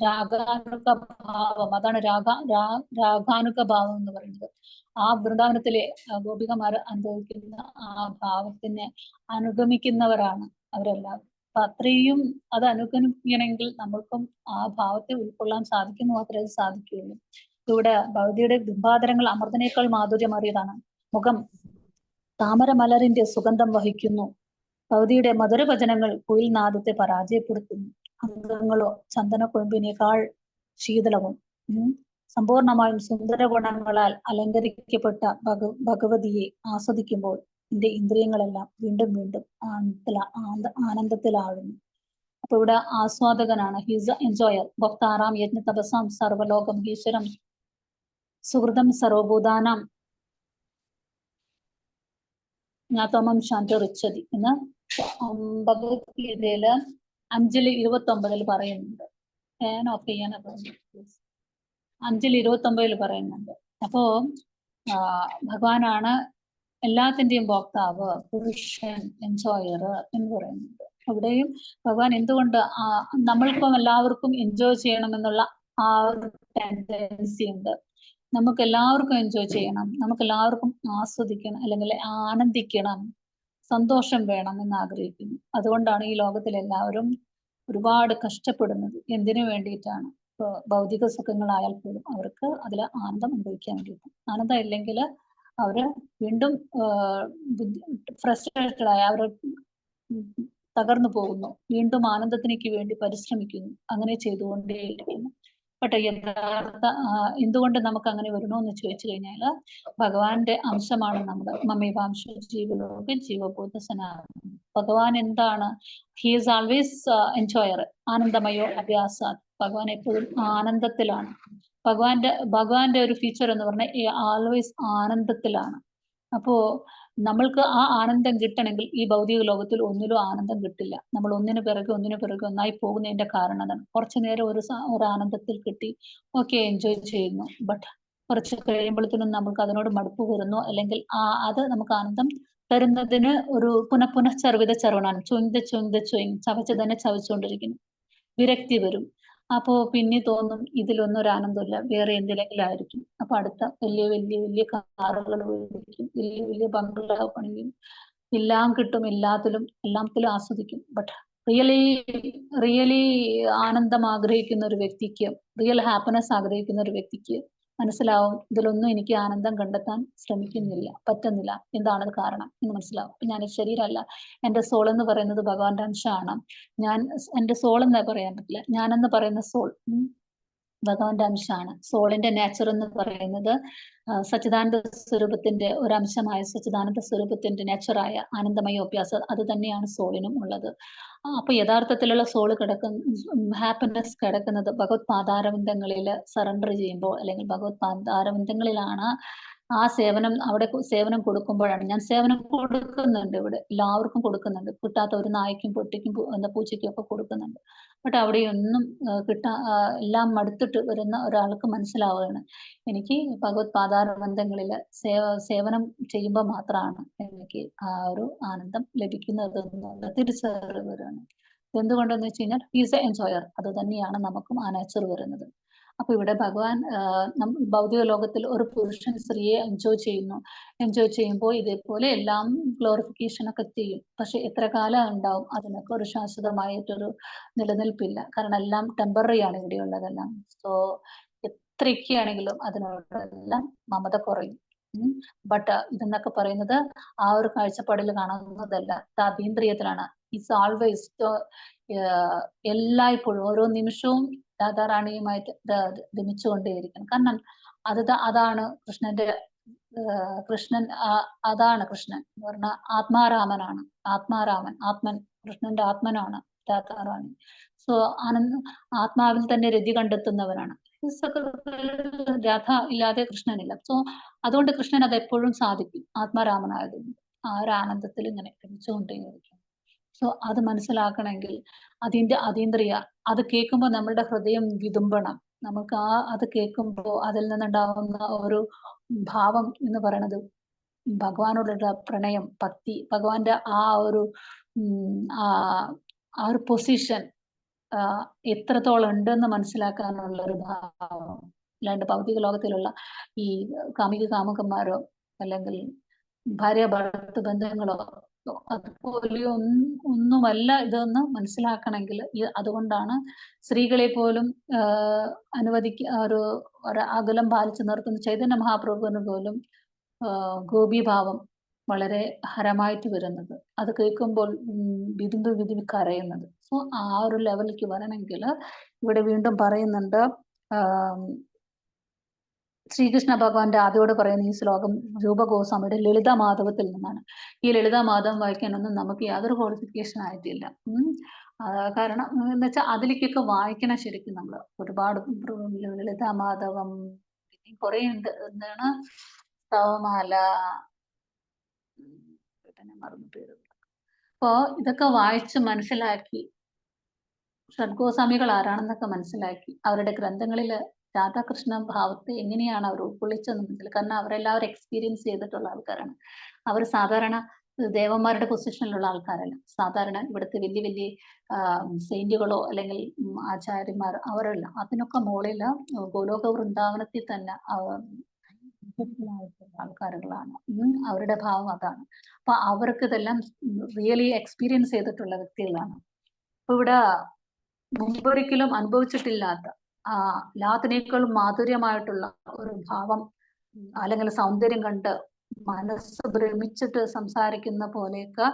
രാഗാനുഗ ഭാവം, അതാണ് രാഗാനുഗ ഭാവം എന്ന് പറയുന്നത്. ആ വൃന്ദാവനത്തിലെ ഗോപികമാർ അനുഭവിക്കുന്ന ആ ഭാവത്തിനെ അനുഗമിക്കുന്നവരാണ് അവരെല്ലാവരും. അപ്പൊ അത്രയും അത് അനുഗമിക്കണമെങ്കിൽ നമ്മൾക്കും ആ ഭാവത്തെ ഉൾക്കൊള്ളാൻ സാധിക്കുന്നു മാത്രമേ സാധിക്കുകയുള്ളൂ. ഇവിടെ ഭഗവതിയുടെ ബിംബാതരങ്ങൾ അമൃതനേക്കാൾ മാധുര്യമേറിയതാണ്. മുഖം താമരമലരിന്റെ സുഗന്ധം വഹിക്കുന്നു. ഭഗവതിയുടെ മധുരവചനങ്ങൾ കുയിൽനാദത്തെ പരാജയപ്പെടുത്തുന്നു. അംഗങ്ങളോ ചന്ദനക്കൊഴുമ്പിനേക്കാൾ ശീതളവും. സമ്പൂർണമായും സുന്ദര ഗുണങ്ങളാൽ അലങ്കരിക്കപ്പെട്ട ഭഗവതിയെ ആസ്വദിക്കുമ്പോൾ എന്റെ ഇന്ദ്രിയങ്ങളെല്ലാം വീണ്ടും വീണ്ടും ആനന്ദത്തിലാഴുന്നു. അപ്പൊ ഇവിടെ ആസ്വാദകനാണ്, ഹിസ് എൻജോയർ. ഭക്താറാം യജ്ഞ തപസാം സർവലോകം ഈശ്വരം സുഹൃതം സർവഭൂതാനാം ജ്ഞാതമം ശാന്തി റിച്ചതി എന്ന് ഭഗവത്ഗീതയില് 5:29 പറയുന്നുണ്ട്. ഞാൻ ഓഫ് ചെയ്യാൻ 5:29 പറയുന്നുണ്ട്. അപ്പോ ഭഗവാനാണ് എല്ലാത്തിന്റെയും ഭോക്താവ്, പുരുഷൻ, എൻജോയർ എന്ന് പറയുന്നുണ്ട്. അവിടെയും ഭഗവാൻ എന്തുകൊണ്ട് നമ്മൾക്കും എല്ലാവർക്കും എൻജോയ് ചെയ്യണമെന്നുള്ള ആ ഒരു ടെൻഡൻസി ഉണ്ട്. നമുക്ക് എല്ലാവർക്കും എൻജോയ് ചെയ്യണം, നമുക്ക് എല്ലാവർക്കും ആസ്വദിക്കണം, അല്ലെങ്കിൽ ആനന്ദിക്കണം, സന്തോഷം വേണം എന്ന് ആഗ്രഹിക്കുന്നു. അതുകൊണ്ടാണ് ഈ ലോകത്തിൽ എല്ലാവരും ഒരുപാട് കഷ്ടപ്പെടുന്നത്. എന്തിനു വേണ്ടിയിട്ടാണ്? ഭൗതിക സുഖങ്ങളായാൽ പോലും അവർക്ക് അതിൽ ആനന്ദം അനുഭവിക്കാൻ വേണ്ടിയിട്ട്. ആനന്ദം ഇല്ലെങ്കിൽ അവര് വീണ്ടും ഫ്രസ്ട്രേറ്റഡ് ആയി അവർ തകർന്നു പോകുന്നു. വീണ്ടും ആനന്ദത്തിനേക്ക് വേണ്ടി പരിശ്രമിക്കുന്നു. അങ്ങനെ ചെയ്തുകൊണ്ടേയിരിക്കുന്നു. പക്ഷെ യഥാർത്ഥ എന്തുകൊണ്ട് നമുക്ക് അങ്ങനെ വരണോ എന്ന് ചോദിച്ചു കഴിഞ്ഞാൽ, ഭഗവാന്റെ അംശമാണ് നമ്മൾ. മമേവാംശ ജീവലോക ജീവബോധ സനാതനം. ഭഗവാൻ എന്താണ്? He is always enjoyer. ആനന്ദമയോ അഭ്യാസ. ഭഗവാൻ എപ്പോഴും ആനന്ദത്തിലാണ്. ഭഗവാന്റെ ഒരു ഫീച്ചർ എന്ന് പറഞ്ഞാൽ ആൾവേസ് ആനന്ദത്തിലാണ്. അപ്പോ നമ്മൾക്ക് ആ ആനന്ദം കിട്ടണമെങ്കിൽ ഈ ഭൗതിക ലോകത്തിൽ ഒന്നിലും ആനന്ദം കിട്ടില്ല. നമ്മൾ ഒന്നിനു പിറകെ ഒന്നായി പോകുന്നതിന്റെ കാരണം അതാണ്. കുറച്ചു നേരം ഒരു ആനന്ദത്തിൽ കിട്ടി, ഓക്കെ, എൻജോയ് ചെയ്യുന്നു. ബട്ട് കുറച്ച് കഴിയുമ്പോഴത്തേനും നമുക്ക് അതിനോട് മടുപ്പ് വരുന്നു, അല്ലെങ്കിൽ അത് നമുക്ക് ആനന്ദം തരുന്നതിന് ഒരു പുനഃചർവിത ചർവണാണ്. ചവച്ച് തന്നെ ചവച്ചുകൊണ്ടിരിക്കുന്നു. വിരക്തി വരും. അപ്പോ പിന്നെ തോന്നും ഇതിലൊന്നും ഒരു ആനന്ദമില്ല, വേറെ എന്തിലെങ്കിലും ആയിരിക്കും. അപ്പൊ അടുത്ത വലിയ കാറുകൾ മേടിക്കും, വലിയ ബംഗ്ലാവ് പണിയും, എല്ലാം കിട്ടും, എല്ലാത്തിലും ആസ്വദിക്കും. ബട്ട് റിയലി ആനന്ദം ആഗ്രഹിക്കുന്ന ഒരു വ്യക്തിക്ക്, റിയൽ ഹാപ്പിനെസ് ആഗ്രഹിക്കുന്ന ഒരു വ്യക്തിക്ക് മനസ്സിലാവും, ഇതിലൊന്നും എനിക്ക് ആനന്ദം കണ്ടെത്താൻ പറ്റുന്നില്ല. എന്താണ് കാരണം എന്ന് മനസ്സിലാവും. ഞാൻ ശരീരമല്ല, എന്റെ സോൾ എന്ന് പറയുന്നത് ഭഗവാന്റെ അംശമാണ്. എന്റെ സോൾ എന്നേ പറയാൻ പറ്റില്ല. ഞാനെന്ന് പറയുന്ന സോൾ ഭഗവാന്റെ അംശമാണ്. സോളിന്റെ നേച്ചർ എന്ന് പറയുന്നത് സച്ചിദാനന്ദ സ്വരൂപത്തിന്റെ ഒരു അംശമായ സച്ചിദാനന്ദ സ്വരൂപത്തിന്റെ നേച്ചറായ ആനന്ദമയ അഭ്യാസം അത് തന്നെയാണ് സോളിനും ഉള്ളത്. അപ്പൊ യഥാർത്ഥത്തിലുള്ള സോള് ഹാപ്പിനെസ് കിടക്കുന്നത് ഭഗവത് പാദാരവിന്ദങ്ങളിൽ സറണ്ടർ ചെയ്യുമ്പോൾ, അല്ലെങ്കിൽ ഭഗവത് പാദാരവിന്ദങ്ങളിലാണ് ആ സേവനം. അവിടെ സേവനം കൊടുക്കുമ്പോഴാണ്. ഞാൻ സേവനം കൊടുക്കുന്നുണ്ട്, ഇവിടെ എല്ലാവർക്കും കൊടുക്കുന്നുണ്ട്. കിട്ടാത്ത ഒരു നായ്ക്കും പൊട്ടിക്കും പൂച്ചയ്ക്കും ഒക്കെ കൊടുക്കുന്നുണ്ട്. ബട്ട് അവിടെയൊന്നും എല്ലാം മടുത്തിട്ട് വരുന്ന ഒരാൾക്ക് മനസ്സിലാവുകയാണ്, എനിക്ക് ഭഗവത് പാദാരവിന്ദങ്ങളിൽ സേവനം ചെയ്യുമ്പോൾ മാത്രമാണ് എനിക്ക് ആ ഒരു ആനന്ദം ലഭിക്കുന്നത് എന്നുള്ള തിരിച്ചറിവ് വരികയാണ്. എന്തുകൊണ്ടെന്ന് വെച്ച് കഴിഞ്ഞാൽ ഈസ് എ എൻജോയർ. അത് തന്നെയാണ് നമുക്കും ആ നേച്ചർ വരുന്നത്. അപ്പൊ ഇവിടെ ഭഗവാൻ ഭൗതിക ലോകത്തിൽ ഒരു പുരുഷൻ സ്ത്രീയെ എൻജോയ് ചെയ്യുമ്പോൾ ഇതേപോലെ എല്ലാം ഗ്ലോറിഫിക്കേഷൻ ഒക്കെ ചെയ്യും. പക്ഷെ എത്ര കാലം ഉണ്ടാവും? അതിനൊക്കെ ഒരു ശാശ്വതമായിട്ടൊരു നിലനിൽപ്പില്ല. കാരണം എല്ലാം ടെമ്പററി ആണ് ഇവിടെയുള്ളതെല്ലാം. സോ എത്രയൊക്കെയാണെങ്കിലും അതിനോടെല്ലാം മമത കുറയും. ബട്ട് ഇതെന്നൊക്കെ പറയുന്നത് ആ ഒരു കാഴ്ചപ്പാടിൽ കാണുന്നതല്ല, അതീന്ദ്രിയത്തിലാണ്. ഇറ്റ്സ് ആൾവേസ് എല്ലായ്പ്പോഴും ഓരോ നിമിഷവും രാധാറാണിയുമായിട്ട് രമിച്ചുകൊണ്ടേയിരിക്കണം. കാരണം അതാണ് കൃഷ്ണൻ അതാണ് കൃഷ്ണൻ എന്ന് പറഞ്ഞാൽ ആത്മാരാമൻ. കൃഷ്ണന്റെ ആത്മനാണ് രാധാറാണി. സോ ആത്മാവിൽ തന്നെ രതി കണ്ടെത്തുന്നവനാണ്. രാധ ഇല്ലാതെ കൃഷ്ണനില്ല. സോ അതുകൊണ്ട് കൃഷ്ണൻ അത് എപ്പോഴും സാധിക്കും, ആത്മാരാമനായതുകൊണ്ട്. ആ ഒരു ആനന്ദത്തിൽ ഇങ്ങനെ രമിച്ചുകൊണ്ടേയിരിക്കും. സോ അത് മനസ്സിലാക്കണമെങ്കിൽ അതീന്ദ്രിയ അത് കേൾക്കുമ്പോൾ നമ്മളുടെ ഹൃദയം വിതുമ്പണം. നമുക്ക് അത് കേൾക്കുമ്പോൾ അതിൽ നിന്നുണ്ടാവുന്ന ഒരു ഭാവം എന്ന് പറയുന്നത് ഭഗവാനോടുള്ള പ്രണയം, ഭക്തി, ഭഗവാന്റെ ആ ഒരു പൊസിഷൻ എത്രത്തോളം ഉണ്ടെന്ന് മനസ്സിലാക്കാനുള്ള ഒരു ഭാവം. അല്ലാണ്ട് ഭൗതിക ലോകത്തിലുള്ള ഈ കാമുകന്മാരോ അല്ലെങ്കിൽ ഭാര്യ ഭർത്തൃ ബന്ധങ്ങളോ അതുപോലെ ഒന്നുമല്ല ഇതെന്ന് മനസ്സിലാക്കണമെങ്കിൽ അതുകൊണ്ടാണ് സ്ത്രീകളെ പോലും ഒരു അകലം പാലിച്ചു നിർത്തുന്ന ചൈതന്യ മഹാപ്രഭുവിന് പോലും ഗോപീഭാവം വളരെ ഹരമായിട്ട് വരുന്നത്. അത് കേൾക്കുമ്പോൾ വിതുമ്പി കരയുന്നത്. സോ ആ ഒരു ലെവലിലേക്ക് വരണമെങ്കിൽ ഇവിടെ വീണ്ടും പറയുന്നുണ്ട്, ശ്രീകൃഷ്ണ ഭഗവാന്റെ ആദ്യോട് പറയുന്ന ഈ ശ്ലോകം രൂപഗോസ്വാമിയുടെ ലളിതാമാധവത്തിൽ നിന്നാണ്. ഈ ലളിതാമാധവം വായിക്കാനൊന്നും നമുക്ക് യാതൊരു ക്വാളിഫിക്കേഷൻ ആയിട്ടില്ല. കാരണം എന്ന് വെച്ചാൽ അതിലേക്കൊക്കെ വായിക്കണം ശരിക്കും നമ്മൾ. ഒരുപാട് ലളിതാമാധവം കുറെ ഉണ്ട്. എന്താണ് സ്തവമാല, മറന്നു പേര്. അപ്പോ ഇതൊക്കെ വായിച്ച് മനസ്സിലാക്കി ഷഡ്ഗോസ്വാമികൾ ആരാണെന്നൊക്കെ മനസ്സിലാക്കി അവരുടെ ഗ്രന്ഥങ്ങളിൽ രാധാകൃഷ്ണ ഭാവത്തെ എങ്ങനെയാണ് അവർ ഉൾക്കൊള്ളിച്ചതെന്ന് മനസ്സിലാക്കി. കാരണം അവരെല്ലാവരും എക്സ്പീരിയൻസ് ചെയ്തിട്ടുള്ള ആൾക്കാരാണ്. അവർ സാധാരണ ദേവന്മാരുടെ പൊസിഷനിലുള്ള ആൾക്കാരല്ല. സാധാരണ ഇവിടുത്തെ വലിയ വലിയ സെയിന്റുകളോ അല്ലെങ്കിൽ ആചാര്യന്മാർ അവരല്ല. അതിനൊക്കെ മുകളിൽ ഗോലോക വൃന്ദാവനത്തിൽ തന്നെ ആൾക്കാരുകളാണ്. അവരുടെ ഭാവം അതാണ്. അപ്പൊ അവർക്ക് ഇതെല്ലാം റിയലി എക്സ്പീരിയൻസ് ചെയ്തിട്ടുള്ള വ്യക്തികളാണ്. അപ്പൊ ഇവിടെ മുമ്പൊരിക്കലും അനുഭവിച്ചിട്ടില്ലാത്ത എല്ലാത്തിനേക്കാളും മാധുര്യമായിട്ടുള്ള ഒരു ഭാവം അല്ലെങ്കിൽ സൗന്ദര്യം കണ്ട് മനസ്സ് ഭ്രമിച്ചിട്ട് സംസാരിക്കുന്ന പോലെയൊക്കെ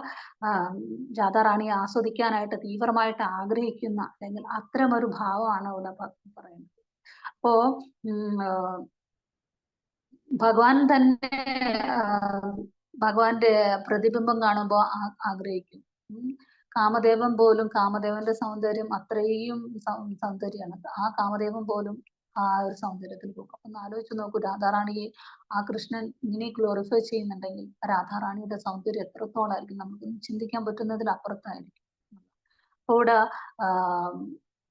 രാധാറാണിയെ ആസ്വദിക്കാനായിട്ട് തീവ്രമായിട്ട് ആഗ്രഹിക്കുന്ന അല്ലെങ്കിൽ അത്തരം ഒരു ഭാവമാണ് ഇവിടെ പറയുന്നത്. അപ്പോ ഭഗവാൻ തന്നെ ഭഗവാന്റെ പ്രതിബിംബം കാണുമ്പോൾ ആഗ്രഹിക്കും. കാമദേവൻ പോലും കാമദേവന്റെ സൗന്ദര്യം അത്രയും സൗന്ദര്യമാണ്. ആ കാമദേവൻ പോലും ആ ഒരു സൗന്ദര്യത്തിൽ പോകും. ഒന്ന് ആലോചിച്ച് നോക്കൂ, രാധാറാണിയെ ആ കൃഷ്ണൻ ഇങ്ങനെ ഗ്ലോറിഫൈ ചെയ്യുന്നുണ്ടെങ്കിൽ രാധാറാണിയുടെ സൗന്ദര്യം എത്രത്തോളായിരിക്കും നമുക്ക് ചിന്തിക്കാൻ പറ്റുന്നതിൽ അപ്പുറത്തായിരിക്കും. കൂടെ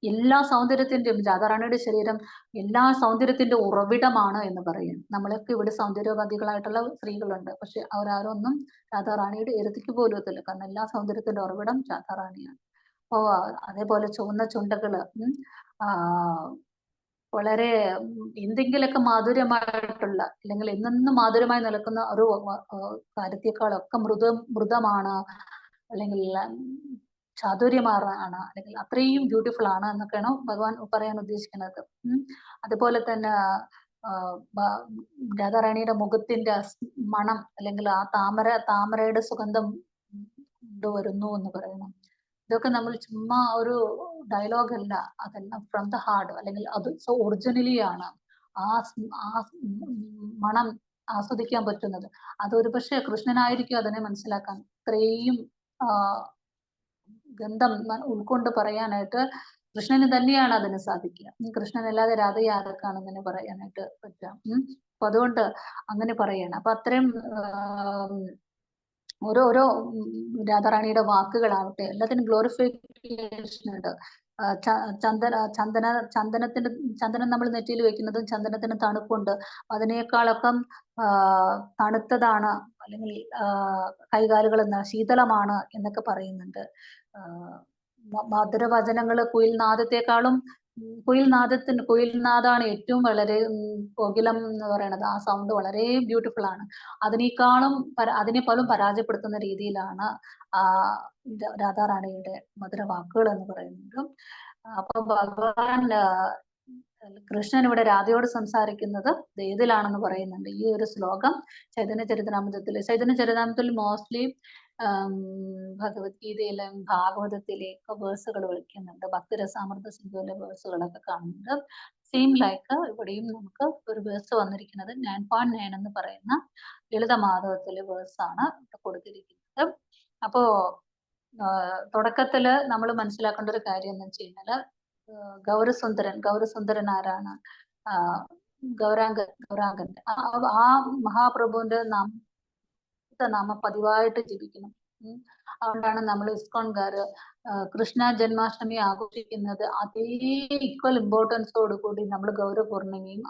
എല്ലാ സൗന്ദര്യത്തിന്റെയും രാധാറാണിയുടെ ശരീരം എല്ലാ സൗന്ദര്യത്തിന്റെ ഉറവിടമാണ് എന്ന് പറയും. നമ്മളൊക്കെ ഇവിടെ സൗന്ദര്യവാദികളായിട്ടുള്ള സ്ത്രീകളുണ്ട്, പക്ഷെ അവരാരൊന്നും രാധാറാണിയുടെ എരുതിക്ക് പോലും എത്തില്ല. കാരണം എല്ലാ സൗന്ദര്യത്തിന്റെ ഉറവിടം രാധാറാണിയാണ്. അപ്പോ അതേപോലെ ചുവന്ന ചുണ്ടകള് വളരെ എന്തെങ്കിലുമൊക്കെ മാധുര്യമായിട്ടുള്ള അല്ലെങ്കിൽ എന്നെന്നും മാധുര്യമായി നിൽക്കുന്ന ഒരു കാര്യത്തെക്കാളൊക്കെ മൃദമാണ് അല്ലെങ്കിൽ ചാതുര്യമാറാണ് അല്ലെങ്കിൽ അത്രയും ബ്യൂട്ടിഫുൾ ആണ് എന്നൊക്കെയാണ് ഭഗവാൻ പറയാൻ ഉദ്ദേശിക്കുന്നത്. അതുപോലെ തന്നെ രാധാറാണിയുടെ മുഖത്തിന്റെ മണം അല്ലെങ്കിൽ ആ താമരയുടെ സുഗന്ധം കൊണ്ടുവരുന്നു എന്ന് പറയണം. ഇതൊക്കെ നമ്മൾ ചുമ്മാ ഒരു ഡയലോഗ് അല്ല, അതെല്ലാം ഫ്രം ദ ഹാർട്ട് അല്ലെങ്കിൽ അത് സോ ഒറിജിനലി ആണ് ആ മണം ആസ്വദിക്കാൻ പറ്റുന്നത്. അതൊരു പക്ഷെ കൃഷ്ണനായിരിക്കും അതിനെ മനസ്സിലാക്കാൻ ഇത്രയും ഗന്ധം ഉൾക്കൊണ്ട് പറയാനായിട്ട് കൃഷ്ണന് തന്നെയാണ് അതിന് സാധിക്കുക. കൃഷ്ണനല്ലാതെ രാധയെ ആർക്കാണെന്ന് പറയാനായിട്ട് പറ്റാം. അപ്പൊ അതുകൊണ്ട് അങ്ങനെ പറയാണ്. അപ്പൊ അത്രയും ഓരോ രാധാറാണിയുടെ വാക്കുകളാവട്ടെ എല്ലാത്തിനും ഗ്ലോറിഫിക്കേഷൻ ഉണ്ട്. ചന്ദനം നമ്മൾ നെറ്റിയിൽ വെക്കുന്നതും ചന്ദനത്തിന് തണുപ്പുണ്ട്. അതിനേക്കാളൊക്കെ തണുത്തതാണ് അല്ലെങ്കിൽ കൈകാലുകൾ ശീതളമാണ് എന്നൊക്കെ പറയുന്നുണ്ട്. മധുരവചനങ്ങള് കുയിൽനാദത്തെക്കാളും കുയിൽനാദാണ് ഏറ്റവും വളരെ കോകിലം എന്ന് പറയുന്നത്. ആ സൗണ്ട് വളരെ ബ്യൂട്ടിഫുൾ ആണ്. അതിനെ പോലും പരാജയപ്പെടുത്തുന്ന രീതിയിലാണ് രാധാറാണിയുടെ മധുരവാക്കുകൾ എന്ന് പറയുന്നത്. അപ്പൊ ഭഗവാൻ കൃഷ്ണൻ ഇവിടെ രാധയോട് സംസാരിക്കുന്നത് ഏതിലാണെന്ന് പറയുന്നുണ്ട്. ഈ ഒരു ശ്ലോകം ചൈതന്യ ചരിതാമൃതത്തിൽ മോസ്റ്റ്ലി ഭഗവത്ഗീതയിലും ഭാഗവതത്തിലേക്ക് വേഴ്സുകൾ വിളിക്കുന്നുണ്ട്. ഭക്തിരസാമൃത സിന്ധുവിലെ വേഴ്സുകളൊക്കെ കാണുന്നുണ്ട്. സെയിം ലൈക്ക് ഇവിടെയും നമുക്ക് ഒരു വേഴ്സ് വന്നിരിക്കുന്നത് 9.9 എന്ന് പറയുന്ന ലളിതമാധവത്തിലെ വേഴ്സാണ് കൊടുത്തിരിക്കുന്നത്. അപ്പോ തുടക്കത്തില് നമ്മൾ മനസ്സിലാക്കേണ്ട ഒരു കാര്യം എന്ന് വെച്ച് കഴിഞ്ഞാല് ഗൗരസുന്ദരൻ ആരാണ്? ഗൗരാംഗൻ. ആ മഹാപ്രഭുവിന്റെ നാമ പതിവായിട്ട് ജപിക്കണം. അതുകൊണ്ടാണ് നമ്മൾ ഇസ്കോൺകാര് കൃഷ്ണ ജന്മാഷ്ടമി ആഘോഷിക്കുന്നത് അതേ ഈക്വൽ ഇമ്പോർട്ടൻസോട് കൂടി നമ്മൾ ഗൗരപൂർണിമയും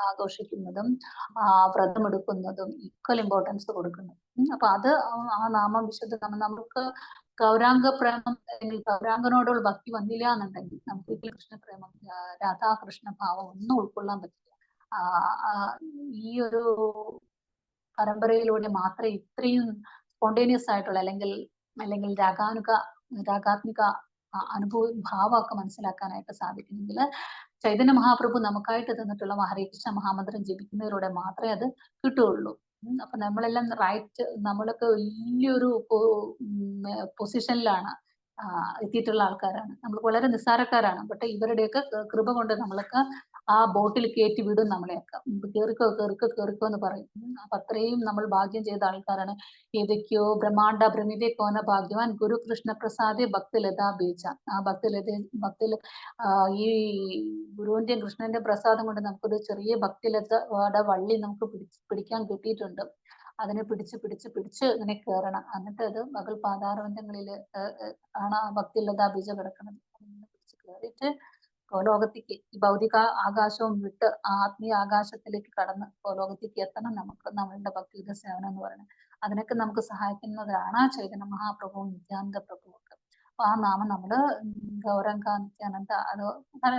ആഘോഷിക്കുന്നതും വ്രതമെടുക്കുന്നതും ഈക്വൽ ഇമ്പോർട്ടൻസ് കൊടുക്കുന്നത്. അപ്പൊ അത് ആ നാമം വിശുദ്ധ നമുക്ക് ഗൗരാംഗ പ്രേമം അല്ലെങ്കിൽ ഗൗരാംഗനോടുള്ള ഭക്തി വന്നില്ല എന്നുണ്ടെങ്കിൽ നമുക്ക് കൃഷ്ണപ്രേമം രാധാകൃഷ്ണ ഭാവം ഒന്നും ഉൾക്കൊള്ളാൻ പറ്റില്ല. ഈ ഒരു പരമ്പരയിലൂടെ മാത്രമേ ഇത്രയും സ്പോണ്ടേനിയസ് ആയിട്ടുള്ള അല്ലെങ്കിൽ രാഗാത്മിക അനുഭവ ഭാവമൊക്കെ മനസ്സിലാക്കാനായിട്ട് സാധിക്കുമെങ്കിൽ ചൈതന്യ മഹാപ്രഭു നമുക്കായിട്ട് തന്നിട്ടുള്ള ഹരേ കൃഷ്ണ മഹാമന്ത്രം ജപിക്കുന്നതിലൂടെ മാത്രമേ അത് കിട്ടുകയുള്ളൂ. അപ്പൊ നമ്മളെല്ലാം നമ്മളൊക്കെ വലിയൊരു പൊസിഷനിലാണ് എത്തിയിട്ടുള്ള ആൾക്കാരാണ്. നമ്മൾ വളരെ നിസ്സാരക്കാരാണ്. ബട്ട് ഇവരുടെയൊക്കെ കൃപ കൊണ്ട് നമ്മളൊക്കെ ആ ബോട്ടിൽ കയറ്റി വിടും നമ്മളെയൊക്കെ. കേറിക്കോ എന്ന് പറയും. അപ്പൊ അത്രയും നമ്മൾ ഭാഗ്യം ചെയ്ത ആൾക്കാരാണ്. ഏതൊക്കെയോ ഭ്രമിതേക്കോന ഭാഗ്യവാൻ ഗുരു കൃഷ്ണ പ്രസാദേ ഭക്തിലതാ ബീജ. ആ ഭക്തിയിൽ ഈ ഗുരുവിന്റെയും കൃഷ്ണന്റെ പ്രസാദം കൊണ്ട് നമുക്കൊരു ചെറിയ ഭക്തിലതയുടെ വള്ളി നമുക്ക് പിടിക്കാൻ കിട്ടിയിട്ടുണ്ട്. അതിനെ പിടിച്ച് ഇങ്ങനെ കയറണം. എന്നിട്ട് അത് മകൾ പാതാരബന്ധങ്ങളിൽ ആണ് ആ ഭക്തിലതാ ബീജ കിടക്കുന്നത്. പിടിച്ച് കയറിയിട്ട് ലോകത്തേക്ക് ഈ ഭൗതിക ആകാശവും വിട്ട് ആത്മീയ ആകാശത്തിലേക്ക് കടന്ന് ലോകത്തേക്ക് എത്തണം നമുക്ക് നമ്മളുടെ ഭക്തിയുടെ സേവനം എന്ന് പറയുന്നത്. അതിനൊക്കെ നമുക്ക് സഹായിക്കുന്നവരാണ് ചൈതന്യ മഹാപ്രഭുവും നിത്യാനന്ദ പ്രഭുവും ഒക്കെ. അപ്പൊ ആ നാമം നമ്മള് ഗൗരംഗ നിത്യാനന്ദ അത്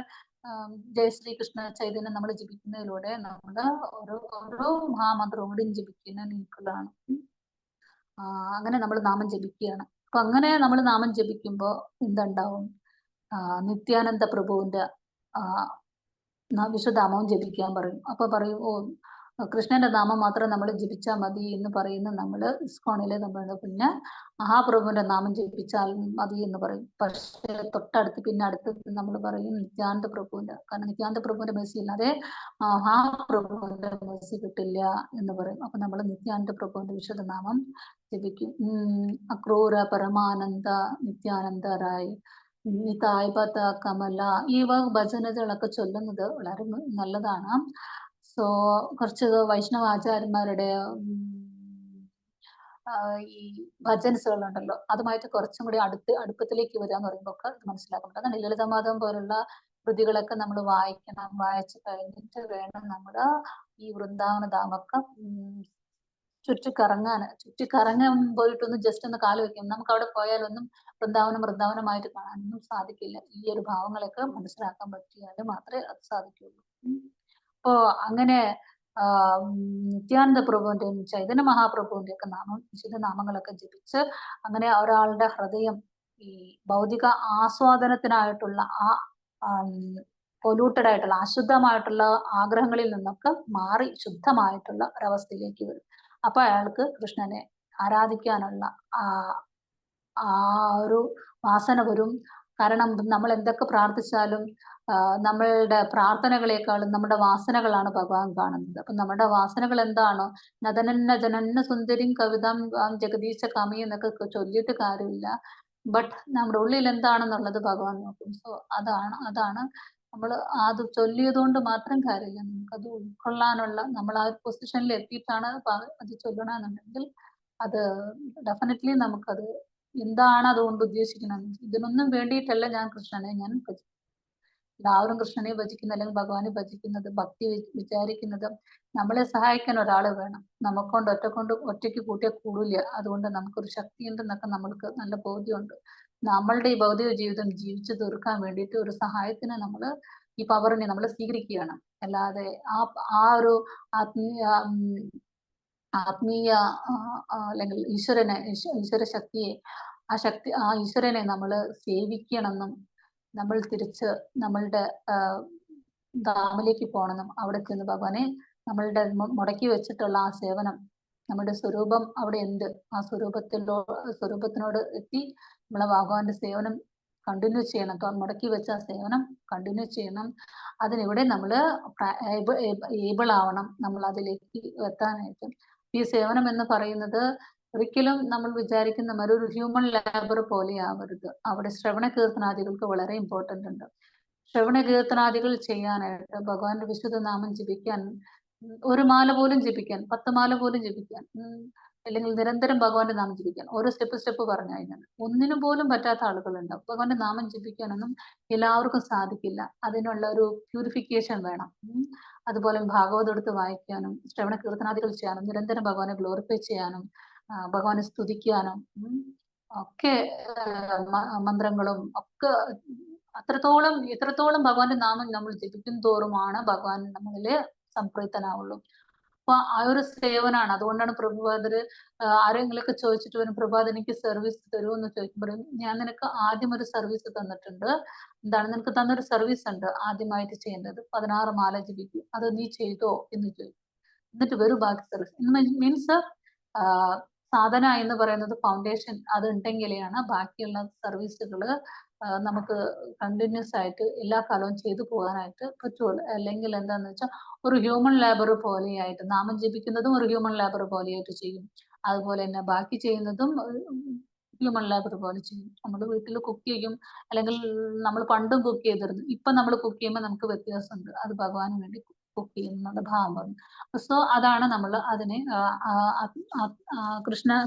ജയ ശ്രീകൃഷ്ണ ചൈതന്യം നമ്മൾ ജപിക്കുന്നതിലൂടെ നമ്മള് ഓരോ മഹാമന്ത്രവും കൂടി ജപിക്കുന്ന നീക്കുള്ളതാണ്. അങ്ങനെ നമ്മൾ നാമം ജപിക്കുകയാണ്. അപ്പൊ അങ്ങനെ നമ്മൾ നാമം ജപിക്കുമ്പോ എന്തുണ്ടാവും? നിത്യാനന്ദ പ്രഭുവിന്റെ വിശുദ്ധനാമവും ജപിക്കാൻ പറയും. അപ്പൊ പറയും, ഓ കൃഷ്ണന്റെ നാമം മാത്രം നമ്മൾ ജപിച്ചാൽ മതി എന്ന് പറയുന്ന നമ്മള് ഇസ്കോണില് നമ്മൾ പിന്നെ മഹാപ്രഭുവിന്റെ നാമം ജപിച്ചാൽ മതി എന്ന് പറയും. പക്ഷെ പിന്നെ അടുത്ത് നമ്മൾ പറയും നിത്യാനന്ദ പ്രഭുവിന്റെ. കാരണം നിത്യാനന്ദ പ്രഭുവിന്റെ മെസ്സി ഇല്ലാതെ മഹാപ്രഭുവിന്റെ മെസ്സി കിട്ടില്ല എന്ന് പറയും. അപ്പൊ നമ്മൾ നിത്യാനന്ദ പ്രഭുവിന്റെ വിശുദ്ധനാമം ജപിക്കും. അക്രൂര പരമാനന്ദ നിത്യാനന്ദ റായ് നിതായ് ബത കമല ഈ ഭജനകളൊക്കെ ചൊല്ലുന്നത് വളരെ നല്ലതാണ്. സോ കുറച്ച് വൈഷ്ണവ ആചാര്യന്മാരുടെ ഈ ഭജൻസുകൾ ഉണ്ടല്ലോ, അതുമായിട്ട് കുറച്ചും കൂടി അടുപ്പത്തിലേക്ക് വരിക എന്ന് പറയുമ്പോൾ ഒക്കെ മനസ്സിലാക്കുന്നുണ്ട്. അതാണ് ലളിതമാധവം പോലുള്ള കൃതികളൊക്കെ നമ്മൾ വായിക്കണം. വായിച്ചു കഴിഞ്ഞിട്ട് വേണം നമ്മുടെ ഈ വൃന്ദാവന ധാമൊക്കെ ചുറ്റിക്കറങ്ങാൻ പോയിട്ടൊന്ന് ജസ്റ്റ് ഒന്ന് കാല് വെക്കും. നമുക്ക് അവിടെ പോയാലൊന്നും വൃന്ദാവനമായിട്ട് കാണാനൊന്നും സാധിക്കില്ല. ഈ ഒരു ഭാവങ്ങളൊക്കെ മനസ്സിലാക്കാൻ പറ്റിയാൽ മാത്രമേ അത് സാധിക്കുള്ളൂ. അപ്പോ അങ്ങനെ നിത്യാനന്ദ പ്രഭുവിന്റെയും ചൈതന്യ മഹാപ്രഭുവിന്റെ ഒക്കെ വിശുദ്ധനാമങ്ങളൊക്കെ ജപിച്ച് അങ്ങനെ ഒരാളുടെ ഹൃദയം ഈ ഭൗതിക ആസ്വാദനത്തിനായിട്ടുള്ള പൊല്യൂട്ടഡ് ആയിട്ടുള്ള അശുദ്ധമായിട്ടുള്ള ആഗ്രഹങ്ങളിൽ നിന്നൊക്കെ മാറി ശുദ്ധമായിട്ടുള്ള ഒരവസ്ഥയിലേക്ക് വരും. അപ്പൊ അയാൾക്ക് കൃഷ്ണനെ ആരാധിക്കാനുള്ള ആ ഒരു വാസന വരും. കാരണം നമ്മൾ എന്തൊക്കെ പ്രാർത്ഥിച്ചാലും നമ്മളുടെ പ്രാർത്ഥനകളെക്കാളും നമ്മുടെ വാസനകളാണ് ഭഗവാൻ കാണുന്നത്. അപ്പൊ നമ്മുടെ വാസനകൾ എന്താണ്? നദനന്ന ജനന്ന സുന്ദരിയും കവിതാം ജഗദീശ കമി എന്നൊക്കെ ചൊല്ലിയിട്ട് കാര്യമില്ല. ബട്ട് നമ്മുടെ ഉള്ളിൽ എന്താണെന്നുള്ളത് ഭഗവാൻ നോക്കും. സോ അതാണ് നമ്മൾ അത് ചൊല്ലിയത് കൊണ്ട് മാത്രം കാര്യമില്ല. നമുക്കത് ഉൾക്കൊള്ളാനുള്ള നമ്മൾ ആ ഒരു പൊസിഷനിൽ എത്തിയിട്ടാണ് അത് ചൊല്ലണമെന്നുണ്ടെങ്കിൽ അത് ഡെഫിനറ്റ്ലി നമുക്കത് എന്താണ് അതുകൊണ്ട് ഉദ്ദേശിക്കുന്നത്. ഇതിനൊന്നും വേണ്ടിയിട്ടല്ല ഞാൻ ഭജിക്കുന്നത്. എല്ലാവരും കൃഷ്ണനെ ഭജിക്കുന്ന അല്ലെങ്കിൽ ഭഗവാനെ ഭജിക്കുന്നത് ഭക്തി വിചാരിക്കുന്നത് നമ്മളെ സഹായിക്കാൻ ഒരാൾ വേണം. നമുക്കൊണ്ട് ഒറ്റയ്ക്ക് കൂട്ടിയാൽ കൂടില്ല. അതുകൊണ്ട് നമുക്കൊരു ശക്തി ഉണ്ടെന്നൊക്കെ നമ്മൾക്ക് നല്ല ബോധ്യമുണ്ട്. നമ്മളുടെ ഈ ഭൗതിക ജീവിതം ജീവിച്ചു തീർക്കാൻ വേണ്ടിയിട്ട് ഒരു സഹായത്തിന് നമ്മൾ ഈ പവറിനെ നമ്മൾ സ്വീകരിക്കുകയാണ്. അല്ലാതെ ആ ഒരു ആത്മീയ അല്ലെങ്കിൽ ഈശ്വര ശക്തിയെ ആ ഈശ്വരനെ നമ്മൾ സേവിക്കണമെന്നും നമ്മൾ തിരിച്ച് നമ്മളുടെ ധാമിലേക്ക് പോകണമെന്നും അവിടെ ചെന്ന് ഭഗവാനെ നമ്മളുടെ മുടക്കി വെച്ചിട്ടുള്ള ആ സേവനം നമ്മുടെ സ്വരൂപം അവിടെ ഉണ്ട്. ആ സ്വരൂപത്തിനോട് എത്തി നമ്മളെ ഭഗവാന്റെ സേവനം കണ്ടിന്യൂ ചെയ്യണം. മുടക്കി വെച്ച ആ സേവനം കണ്ടിന്യൂ ചെയ്യണം. അതിനിവിടെ നമ്മൾ ഏബിൾ ആവണം നമ്മൾ അതിലേക്ക് എത്താനായിട്ട്. ഈ സേവനം എന്ന് പറയുന്നത് ഒരിക്കലും നമ്മൾ വിചാരിക്കുന്ന ഒരു ഹ്യൂമൻ ലേബർ പോലെ ആവരുത്. അവിടെ ശ്രവണ കീർത്തനാദികൾക്ക് വളരെ ഇമ്പോർട്ടന്റ് ഉണ്ട്. ശ്രവണ കീർത്തനാദികൾ ചെയ്യാനായിട്ട് ഭഗവാന്റെ വിശുദ്ധനാമം ജപിക്കാൻ ഒരു മാല പോലും ജപിക്കാൻ 10 മാല പോലും ജപിക്കാൻ അല്ലെങ്കിൽ നിരന്തരം ഭഗവാന്റെ നാമം ജപിക്കാൻ ഓരോ സ്റ്റെപ്പ് പറഞ്ഞു കഴിഞ്ഞാൽ ഒന്നിനും പോലും പറ്റാത്ത ആളുകളുണ്ടാവും. ഭഗവാന്റെ നാമം ജപിക്കാനൊന്നും എല്ലാവർക്കും സാധിക്കില്ല. അതിനുള്ള ഒരു പ്യൂരിഫിക്കേഷൻ വേണം. അതുപോലെ ഭാഗവതം എടുത്ത് വായിക്കാനും ശ്രവണ കീർത്തനാദികൾ ചെയ്യാനും നിരന്തരം ഭഗവാനെ ഗ്ലോറിഫൈ ചെയ്യാനും ഭഗവാനെ സ്തുതിക്കാനും ഒക്കെ മന്ത്രങ്ങളും ഒക്കെ എത്രത്തോളം ഭഗവാന്റെ നാമം നമ്മൾ ജപിക്കും തോറുമാണ് ഭഗവാൻ നമ്മളില് സംപ്രീതനാവുള്ളൂ. അപ്പൊ ആ ഒരു സേവനാണ്. അതുകൊണ്ടാണ് പ്രഭുപാദര് ആരെങ്കിലുമൊക്കെ ചോദിച്ചിട്ട് വരും, പ്രഭുപാദ് എനിക്ക് സർവീസ് തരുമോ എന്ന് ചോദിക്കുമ്പോൾ ഞാൻ നിനക്ക് ആദ്യം ഒരു സർവീസ് തന്നിട്ടുണ്ട്. എന്താണ് നിനക്ക് തന്നൊരു സർവീസ് ഉണ്ട് ആദ്യമായിട്ട് ചെയ്യേണ്ടത്, 16 മാല ജപിക്കും, അത് നീ ചെയ്തോ എന്ന് ചോദിക്കും. എന്നിട്ട് വരും ബാക്കി സർവീസ്. മീൻസ് സാധന എന്ന് പറയുന്നത് ഫൗണ്ടേഷൻ, അത് ഉണ്ടെങ്കിലാണ് ബാക്കിയുള്ള സർവീസുകൾ നമുക്ക് കണ്ടിന്യൂസ് ആയിട്ട് എല്ലാ കാലവും ചെയ്തു പോകാനായിട്ട് പറ്റുള്ളൂ. അല്ലെങ്കിൽ എന്താന്ന് വെച്ചാൽ ഒരു ഹ്യൂമൻ ലേബർ പോലെയായിട്ട്, നാമം ജപിക്കുന്നതും ഒരു ഹ്യൂമൻ ലേബർ പോലെയായിട്ട് ചെയ്യും. അതുപോലെ തന്നെ ബാക്കി ചെയ്യുന്നതും ഹ്യൂമൻ ലേബർ പോലെ ചെയ്യും. നമ്മൾ വീട്ടിൽ കുക്ക് ചെയ്യും, അല്ലെങ്കിൽ നമ്മൾ പണ്ടും കുക്ക് ചെയ്തിരുന്നു, ഇപ്പൊ നമ്മൾ കുക്ക് ചെയ്യുമ്പോൾ നമുക്ക് വ്യത്യാസമുണ്ട്. അത് ഭഗവാന് വേണ്ടി കുക്ക് ചെയ്യുന്നുള്ള ഭാവം. സോ അതാണ് നമ്മൾ അതിനെ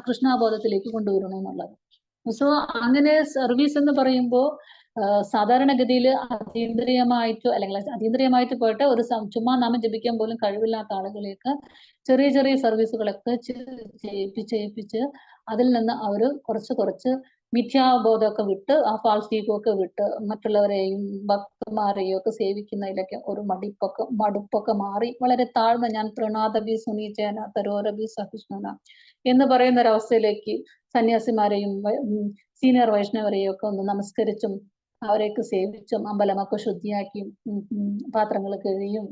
കൃഷ്ണബോധത്തിലേക്ക് കൊണ്ടുവരണമെന്നുള്ളത്. സോ അങ്ങനെ സർവീസ് എന്ന് പറയുമ്പോൾ സാധാരണഗതിയിൽ അതീന്ദ്രിയമായിട്ടോ അല്ലെങ്കിൽ അതീന്ദ്രിയമായിട്ട് പോയിട്ട് ഒരു ചുമ്മാ നാമം ജപിക്കാൻ പോലും കഴിവില്ലാത്ത ആളുകളെയൊക്കെ ചെറിയ ചെറിയ സർവീസുകളൊക്കെ ചെയ്യിപ്പിച്ച് അതിൽ നിന്ന് അവർ കുറച്ച് മിഥ്യാബോധമൊക്കെ വിട്ട്, ആ ഫാൾസ് ഈഗോ ഒക്കെ വിട്ട് മറ്റുള്ളവരെയും ഭക്തന്മാരെയും ഒക്കെ സേവിക്കുന്നതിലൊക്കെ ഒരു മടുപ്പൊക്കെ മാറി വളരെ താഴ്ന്ന, ഞാൻ തൃണാദബി സുനീചേന തരോരബി സഹിഷ്ണുന എന്ന് പറയുന്ന ഒരവസ്ഥയിലേക്ക് സന്യാസിമാരെയും സീനിയർ വൈഷ്ണവരെയും ഒക്കെ ഒന്ന് നമസ്കരിച്ചും അവരെയൊക്കെ സേവിച്ചും അമ്പലമൊക്കെ ശുദ്ധിയാക്കിയും പാത്രങ്ങൾ കഴുകിയും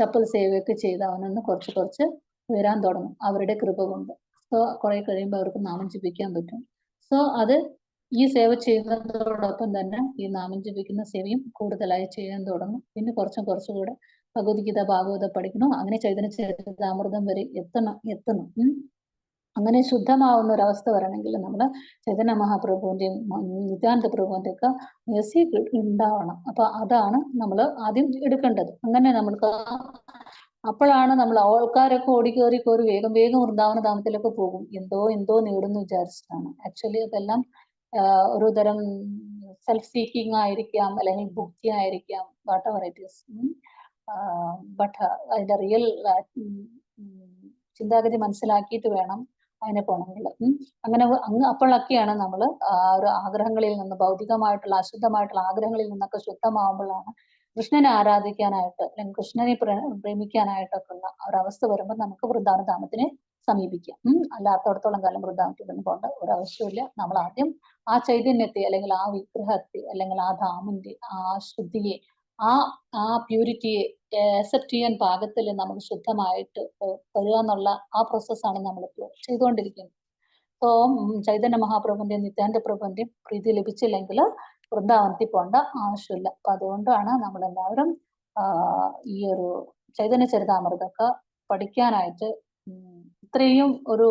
ചപ്പൽ സേവയൊക്കെ ചെയ്ത് അവനൊന്ന് കുറച്ച് ഉയരാൻ തുടങ്ങും അവരുടെ കൃപ കൊണ്ട്. സോ കുറെ കഴിയുമ്പോൾ അവർക്ക് നാമം ജപിക്കാൻ പറ്റും. സോ അത് ഈ സേവ ചെയ്യുന്നതോടൊപ്പം തന്നെ ഈ നാമം ജപിക്കുന്ന സേവയും കൂടുതലായി ചെയ്യാൻ തുടങ്ങും. പിന്നെ കുറച്ചുകൂടെ ഭഗവത്ഗീത ഭാഗവത പഠിക്കണം. അങ്ങനെ ചൈതന്യ ചരിതാമൃതം വരെ എത്തണം. അങ്ങനെ ശുദ്ധമാവുന്ന ഒരവസ്ഥ വരണമെങ്കിൽ നമ്മൾ ചൈതന്യ മഹാപ്രഭുവിന്റെയും നിത്യാനന്ദ പ്രഭുവിന്റെ ഒക്കെ മെസ്സി ഉണ്ടാവണം. അപ്പൊ അതാണ് നമ്മൾ ആദ്യം എടുക്കേണ്ടത്. അങ്ങനെ നമ്മൾക്ക് അപ്പോഴാണ് നമ്മൾ ആൾക്കാരൊക്കെ ഓടിക്കേറി വേഗം വൃന്ദാവന ധാമത്തിലൊക്കെ പോകും, എന്തോ നേടുന്നു വിചാരിച്ചിട്ടാണ്. ആക്ച്വലി അതെല്ലാം ഒരു തരം സെൽഫ് സീക്കിംഗ് ആയിരിക്കാം, അല്ലെങ്കിൽ ഭുക്തി ആയിരിക്കാം, what ever it is. But അതിന്റെ റിയൽ ചിന്താഗതി മനസ്സിലാക്കിയിട്ട് വേണം അതിനെ പോകണമെങ്കിൽ. അങ്ങനെ അപ്പോഴൊക്കെയാണ് നമ്മൾ ആ ഒരു ആഗ്രഹങ്ങളിൽ നിന്ന്, ഭൗതികമായിട്ടുള്ള അശുദ്ധമായിട്ടുള്ള ആഗ്രഹങ്ങളിൽ നിന്നൊക്കെ ശുദ്ധമാവുമ്പോഴാണ് കൃഷ്ണനെ ആരാധിക്കാനായിട്ട് അല്ലെങ്കിൽ കൃഷ്ണനെ പ്രേമിക്കാനായിട്ടൊക്കെ ഉള്ള ഒരവസ്ഥ വരുമ്പോൾ നമുക്ക് വൃന്ദാവന ധാമത്തിനെ സമീപിക്കാം. അല്ലാത്തടത്തോളം കാലം വൃന്ദാവനത്തിൽ പോകേണ്ട ഒരാവശ്യമില്ല. നമ്മൾ ആദ്യം ആ ചൈതന്യത്തെ അല്ലെങ്കിൽ ആ വിഗ്രഹത്തെ അല്ലെങ്കിൽ ആ ധാമിന്റെ ആ ശുദ്ധിയെ ആ പ്യൂരിറ്റിയെ അക്സെപ്റ്റ് ചെയ്യാൻ പാകത്തിൽ നമുക്ക് ശുദ്ധമായിട്ട് വരിക എന്നുള്ള ആ പ്രോസസ്സാണ് നമ്മളിപ്പോൾ ചെയ്തുകൊണ്ടിരിക്കുന്നത്. സോ ചൈതന്യ മഹാപ്രഭുവിന്റെ നിത്യാനന്ദ പ്രഭുവിന്റെ പ്രീതി ലഭിച്ചില്ലെങ്കിൽ വൃന്ദാവനത്തിൽ പോകേണ്ട ആവശ്യമില്ല. അപ്പൊ അതുകൊണ്ടാണ് നമ്മളെല്ലാവരും ഈ ഒരു ചൈതന്യ ചരിതാമൃതമൊക്കെ പഠിക്കാനായിട്ട് ഇത്രയും ഒരു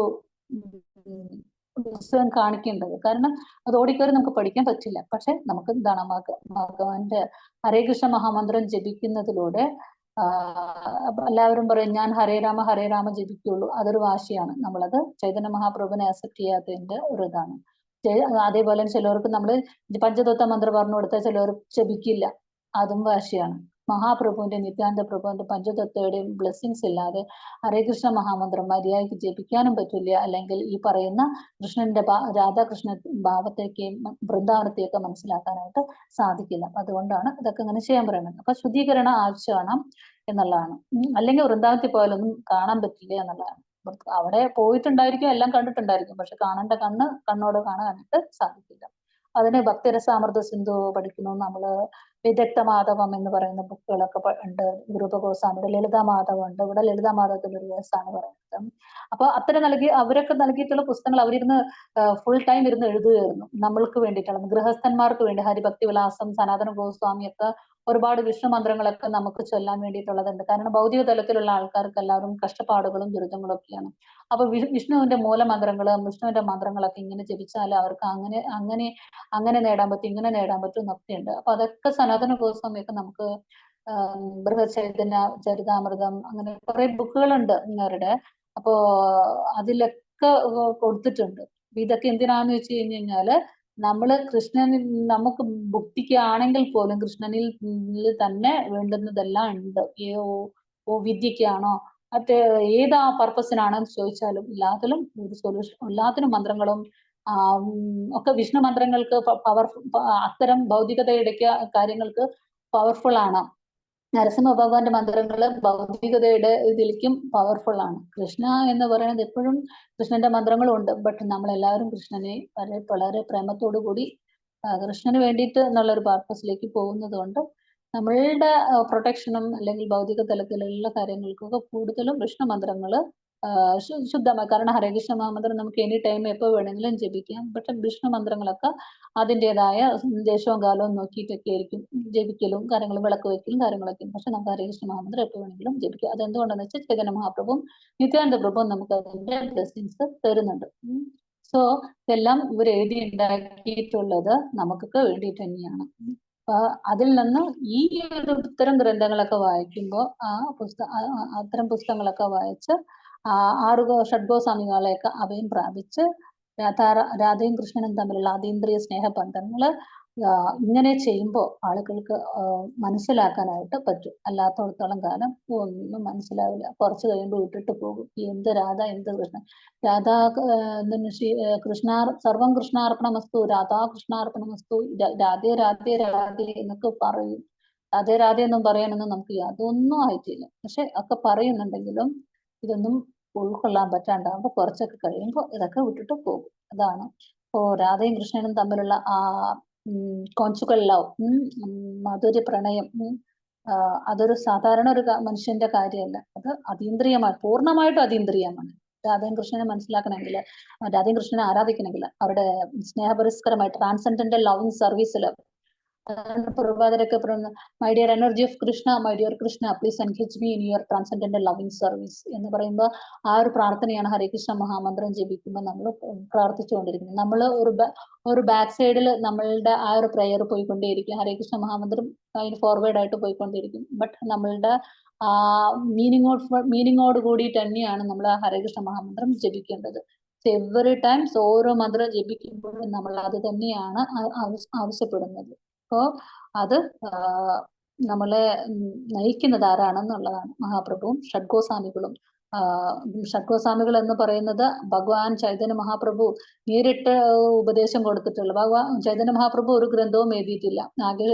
ഉത്സവം കാണിക്കേണ്ടത്. കാരണം അത് ഓടിക്കയറി നമുക്ക് പഠിക്കാൻ പറ്റില്ല. പക്ഷെ നമുക്ക് എന്താണ് ഭഗവാന്റെ ഹരേ കൃഷ്ണ മഹാമന്ത്രം ജപിക്കുന്നതിലൂടെ എല്ലാവരും പറയും ഞാൻ ഹരേ രാമ ജപിക്കുള്ളൂ. അതൊരു വാശിയാണ്. നമ്മളത് ചൈതന്യ മഹാപ്രഭുവിനെ അക്സെപ്റ്റ് ചെയ്യാത്തതിന്റെ ഒരു ഇതാണ്. അതേപോലെ ചിലവർക്ക് നമ്മൾ പഞ്ചതത്വ മന്ത്രം പറഞ്ഞു കൊടുത്താൽ ചിലവർ ജപിക്കില്ല, അതും വാശിയാണ്. മഹാപ്രഭുവിന്റെ നിത്യാനന്ദ പ്രഭുവിന്റെ പഞ്ചതത്വയുടെയും ബ്ലെസ്സിങ്സ് ഇല്ലാതെ ഹരേ കൃഷ്ണ മഹാമന്ത്രം മര്യാദയ്ക്ക് ജപിക്കാനും പറ്റില്ല. അല്ലെങ്കിൽ ഈ പറയുന്ന കൃഷ്ണന്റെ രാധാകൃഷ്ണ ഭാവത്തേക്കും വൃന്ദാവനത്തെയൊക്കെ മനസ്സിലാക്കാനായിട്ട് സാധിക്കില്ല. അതുകൊണ്ടാണ് ഇതൊക്കെ ഇങ്ങനെ ചെയ്യാൻ പറയുന്നത്. അപ്പൊ ശുദ്ധീകരണം ആവശ്യമാണ് എന്നുള്ളതാണ്. അല്ലെങ്കിൽ വൃന്ദാവനത്തിൽ പോയാലൊന്നും കാണാൻ പറ്റില്ല എന്നുള്ളതാണ്. അവിടെ പോയിട്ടുണ്ടായിരിക്കും, എല്ലാം കണ്ടിട്ടുണ്ടായിരിക്കും, പക്ഷെ കാണേണ്ട കണ്ണോട് കാണാനായിട്ട് സാധിക്കില്ല. അതിന് ഭക്തിരസാമൃത സിന്ധു പഠിക്കുന്നു. നമ്മള് വിദഗ്ധമാധവം എന്ന് പറയുന്ന ബുക്കുകളൊക്കെ ഉണ്ട്. രൂപഗോസ്വാമിയുടെ ലളിതാമാധവം ഉണ്ട്. ഇവിടെ ലളിതാമാധവത്തിന്റെ ഒരു വേഴ്സാണ് പറയുന്നത്. അപ്പൊ അത്തരം അവരൊക്കെ നൽകിയിട്ടുള്ള പുസ്തകങ്ങൾ അവരിരുന്ന് ഫുൾ ടൈം ഇരുന്ന് എഴുതുകയായിരുന്നു നമ്മൾക്ക് വേണ്ടിയിട്ടുള്ള, ഗൃഹസ്ഥന്മാർക്ക് വേണ്ടി. ഹരിഭക്തി വിലാസം, സനാതന ഗോസ്വാമിയൊക്കെ ഒരുപാട് വിഷ്ണു മന്ത്രങ്ങളൊക്കെ നമുക്ക് ചൊല്ലാൻ വേണ്ടിയിട്ടുള്ളതുണ്ട്. കാരണം ഭൗതിക തലത്തിലുള്ള ആൾക്കാർക്ക് എല്ലാവരും കഷ്ടപ്പാടുകളും ദുരിതങ്ങളും ഒക്കെയാണ്. അപ്പൊ വിഷ്ണുവിന്റെ മൂലമന്ത്രങ്ങളും വിഷ്ണുവിന്റെ മന്ത്രങ്ങളൊക്കെ ഇങ്ങനെ ജപിച്ചാൽ അവർക്ക് അങ്ങനെ നേടാൻ പറ്റും, ഇങ്ങനെ നേടാൻ പറ്റും എന്നൊക്കെയുണ്ട്. അപ്പൊ അതൊക്കെ സനാതന ഗോസ്വാമിയൊക്കെ നമുക്ക് ബൃഹചൈതന്യ ചരിതാമൃതം അങ്ങനെ കുറെ ബുക്കുകളുണ്ട് അവരുടെ. അപ്പോ അതിലൊക്കെ കൊടുത്തിട്ടുണ്ട്. ഇതൊക്കെ എന്തിനാന്ന് വെച്ച് കഴിഞ്ഞാല് നമ്മള് കൃഷ്ണനിൽ നമുക്ക് ഭുക്തിക്കാണെങ്കിൽ പോലും കൃഷ്ണനിൽ തന്നെ വേണ്ടുന്നതെല്ലാം ഉണ്ട്. വിദ്യക്കാണോ മറ്റേ ഏതാ പർപ്പസിനാണെന്ന് ചോദിച്ചാലും എല്ലാത്തിലും ഒരു സൊല്യൂഷൻ, എല്ലാത്തിനും മന്ത്രങ്ങളും ഒക്കെ വിഷ്ണു മന്ത്രങ്ങൾക്ക് അത്തരം ഭൗതികതയുടെ കാര്യങ്ങൾക്ക് പവർഫുൾ ആണ്. നരസിംഹ ഭഗവാന്റെ മന്ത്രങ്ങള് ഭൗതികതയുടെ ഇതിലേക്കും പവർഫുൾ ആണ്. കൃഷ്ണ എന്ന് പറയുന്നത് എപ്പോഴും കൃഷ്ണന്റെ മന്ത്രങ്ങളും ഉണ്ട്. ബട്ട് നമ്മളെല്ലാവരും കൃഷ്ണനെ വളരെ പ്രേമത്തോടു കൂടി കൃഷ്ണന് വേണ്ടിയിട്ട് എന്നുള്ള ഒരു പർപ്പസിലേക്ക് പോകുന്നത് കൊണ്ട് നമ്മളുടെ പ്രൊട്ടക്ഷനും അല്ലെങ്കിൽ ഭൗതിക തലത്തിലുള്ള കാര്യങ്ങൾക്കൊക്കെ കൂടുതലും കൃഷ്ണ മന്ത്രങ്ങള് ശുദ്ധമായി. കാരണം ഹരേ കൃഷ്ണ മഹാമന്ത്രം നമുക്ക് എനി ടൈം എപ്പോൾ വേണമെങ്കിലും ജപിക്കാം. പക്ഷെ വിഷ്ണു മന്ത്രങ്ങളൊക്കെ അതിൻ്റെതായ ദേശവും കാലവും നോക്കിയിട്ടൊക്കെ ആയിരിക്കും ജപിക്കലും കാര്യങ്ങളും, വിളക്ക് വയ്ക്കലും കാര്യങ്ങളൊക്കെ. പക്ഷെ നമുക്ക് ഹരേ കൃഷ്ണ മഹാമന്ത്രം എപ്പോൾ വേണമെങ്കിലും ജപിക്കാം. അതെന്തുകൊണ്ടാണെന്ന് വെച്ചാൽ ചൈതന്യ മഹാപ്രഭുവും നിത്യാനന്ദ പ്രഭുവും നമുക്ക് അതിന്റെ ബ്ലെസ്സിങ്സ് തരുന്നുണ്ട്. സോ ഇതെല്ലാം ഇവർ എഴുതി ഉണ്ടാക്കിയിട്ടുള്ളത് നമുക്കൊക്കെ വേണ്ടിയിട്ട് തന്നെയാണ്. അതിൽ നിന്ന് ഈ ഒരു ഇത്തരം ഗ്രന്ഥങ്ങളൊക്കെ വായിക്കുമ്പോൾ അത്തരം പുസ്തകങ്ങളൊക്കെ വായിച്ച് ഷഡ്ഗോസ്വാമികളെയൊക്കെ അഭയം പ്രാപിച്ച് രാധയും കൃഷ്ണനും തമ്മിലുള്ള അതീന്ദ്രിയ സ്നേഹബന്ധങ്ങള് ഇങ്ങനെ ചെയ്യുമ്പോൾ ആളുകൾക്ക് മനസ്സിലാക്കാനായിട്ട് പറ്റും. അല്ലാത്തടത്തോളം കാലം ഒന്നും മനസ്സിലാവില്ല. കുറച്ച് കഴിയുമ്പോൾ വിട്ടിട്ട് പോകും. എന്ത് രാധ എന്ത് കൃഷ്ണൻ. രാധാ കൃഷ്ണ സർവം കൃഷ്ണാർപ്പണമസ്തു, രാധാ കൃഷ്ണാർപ്പണമസ്തു, രാധേ രാധേ രാധേ എന്നൊക്കെ പറയും. രാധേ രാധേ എന്നും പറയാനൊന്നും നമുക്ക് യാതൊന്നും ആയിട്ടില്ല. പക്ഷെ ഒക്കെ പറയുന്നുണ്ടെങ്കിലും ഇതൊന്നും ഉൾക്കൊള്ളാൻ പറ്റാണ്ടാകുമ്പോൾ കുറച്ചൊക്കെ കഴിയുമ്പോൾ ഇതൊക്കെ വിട്ടിട്ട് പോകും. അതാണ് ഇപ്പോ രാധയും കൃഷ്ണനും തമ്മിലുള്ള ആ കോൺസുകൾ ലവ്, മധുര പ്രണയം, അതൊരു സാധാരണ ഒരു മനുഷ്യന്റെ കാര്യമല്ല. അത് അതീന്ദ്രിയമാണ്, പൂർണ്ണമായിട്ടും അതീന്ദ്രിയമാണ്. രാധയും കൃഷ്ണനെ മനസ്സിലാക്കണമെങ്കിൽ, രാധയും കൃഷ്ണനെ ആരാധിക്കണമെങ്കിൽ അവരുടെ സ്നേഹപുരസ്കരമായി ട്രാൻസെൻഡന്റൽ ലവിങ് സർവീസിൽ പ്രഭാതരൊക്കെ പറയുന്നത്, my dear energy of Krishna, my dear Krishna, please engage me in your transcendental loving service എന്ന് പറയുമ്പോൾ ആ ഒരു പ്രാർത്ഥനയാണ് ഹരേ കൃഷ്ണ മഹാമന്ത്രം ജപിക്കുമ്പോൾ നമ്മൾ പ്രാർത്ഥിച്ചുകൊണ്ടിരിക്കുന്നത്. നമ്മൾ ഒരു ബാക്ക് സൈഡിൽ നമ്മളുടെ ആ ഒരു പ്രെയർ പോയിക്കൊണ്ടേയിരിക്കും. ഹരേ കൃഷ്ണ മഹാമന്ത്രം അതിന് ഫോർവേഡ് ആയിട്ട് പോയിക്കൊണ്ടിരിക്കും. ബട്ട് നമ്മളുടെ മീനിങ്ങോട് കൂടി തന്നെയാണ് നമ്മൾ ആ ഹരേ കൃഷ്ണ മഹാമന്ത്രം ജപിക്കേണ്ടത്. എവറി ടൈംസ് ഓരോ മന്ത്രം ജപിക്കുമ്പോഴും നമ്മൾ അത് തന്നെയാണ് ആവശ്യപ്പെടുന്നത്. അപ്പോ അത് നമ്മളെ നയിക്കുന്നത് ആരാണെന്നുള്ളതാണ്. മഹാപ്രഭുവും ഷഡ്ഗോസ്വാമികളും. ഷഡ്ഗോസ്വാമികൾ എന്ന് പറയുന്നത് ഭഗവാൻ ചൈതന്യ മഹാപ്രഭു നേരിട്ട് ഉപദേശം കൊടുത്തിട്ടുള്ള. ഭഗവാൻ ചൈതന്യ മഹാപ്രഭു ഒരു ഗ്രന്ഥവും എഴുതിയിട്ടില്ല. ആകെ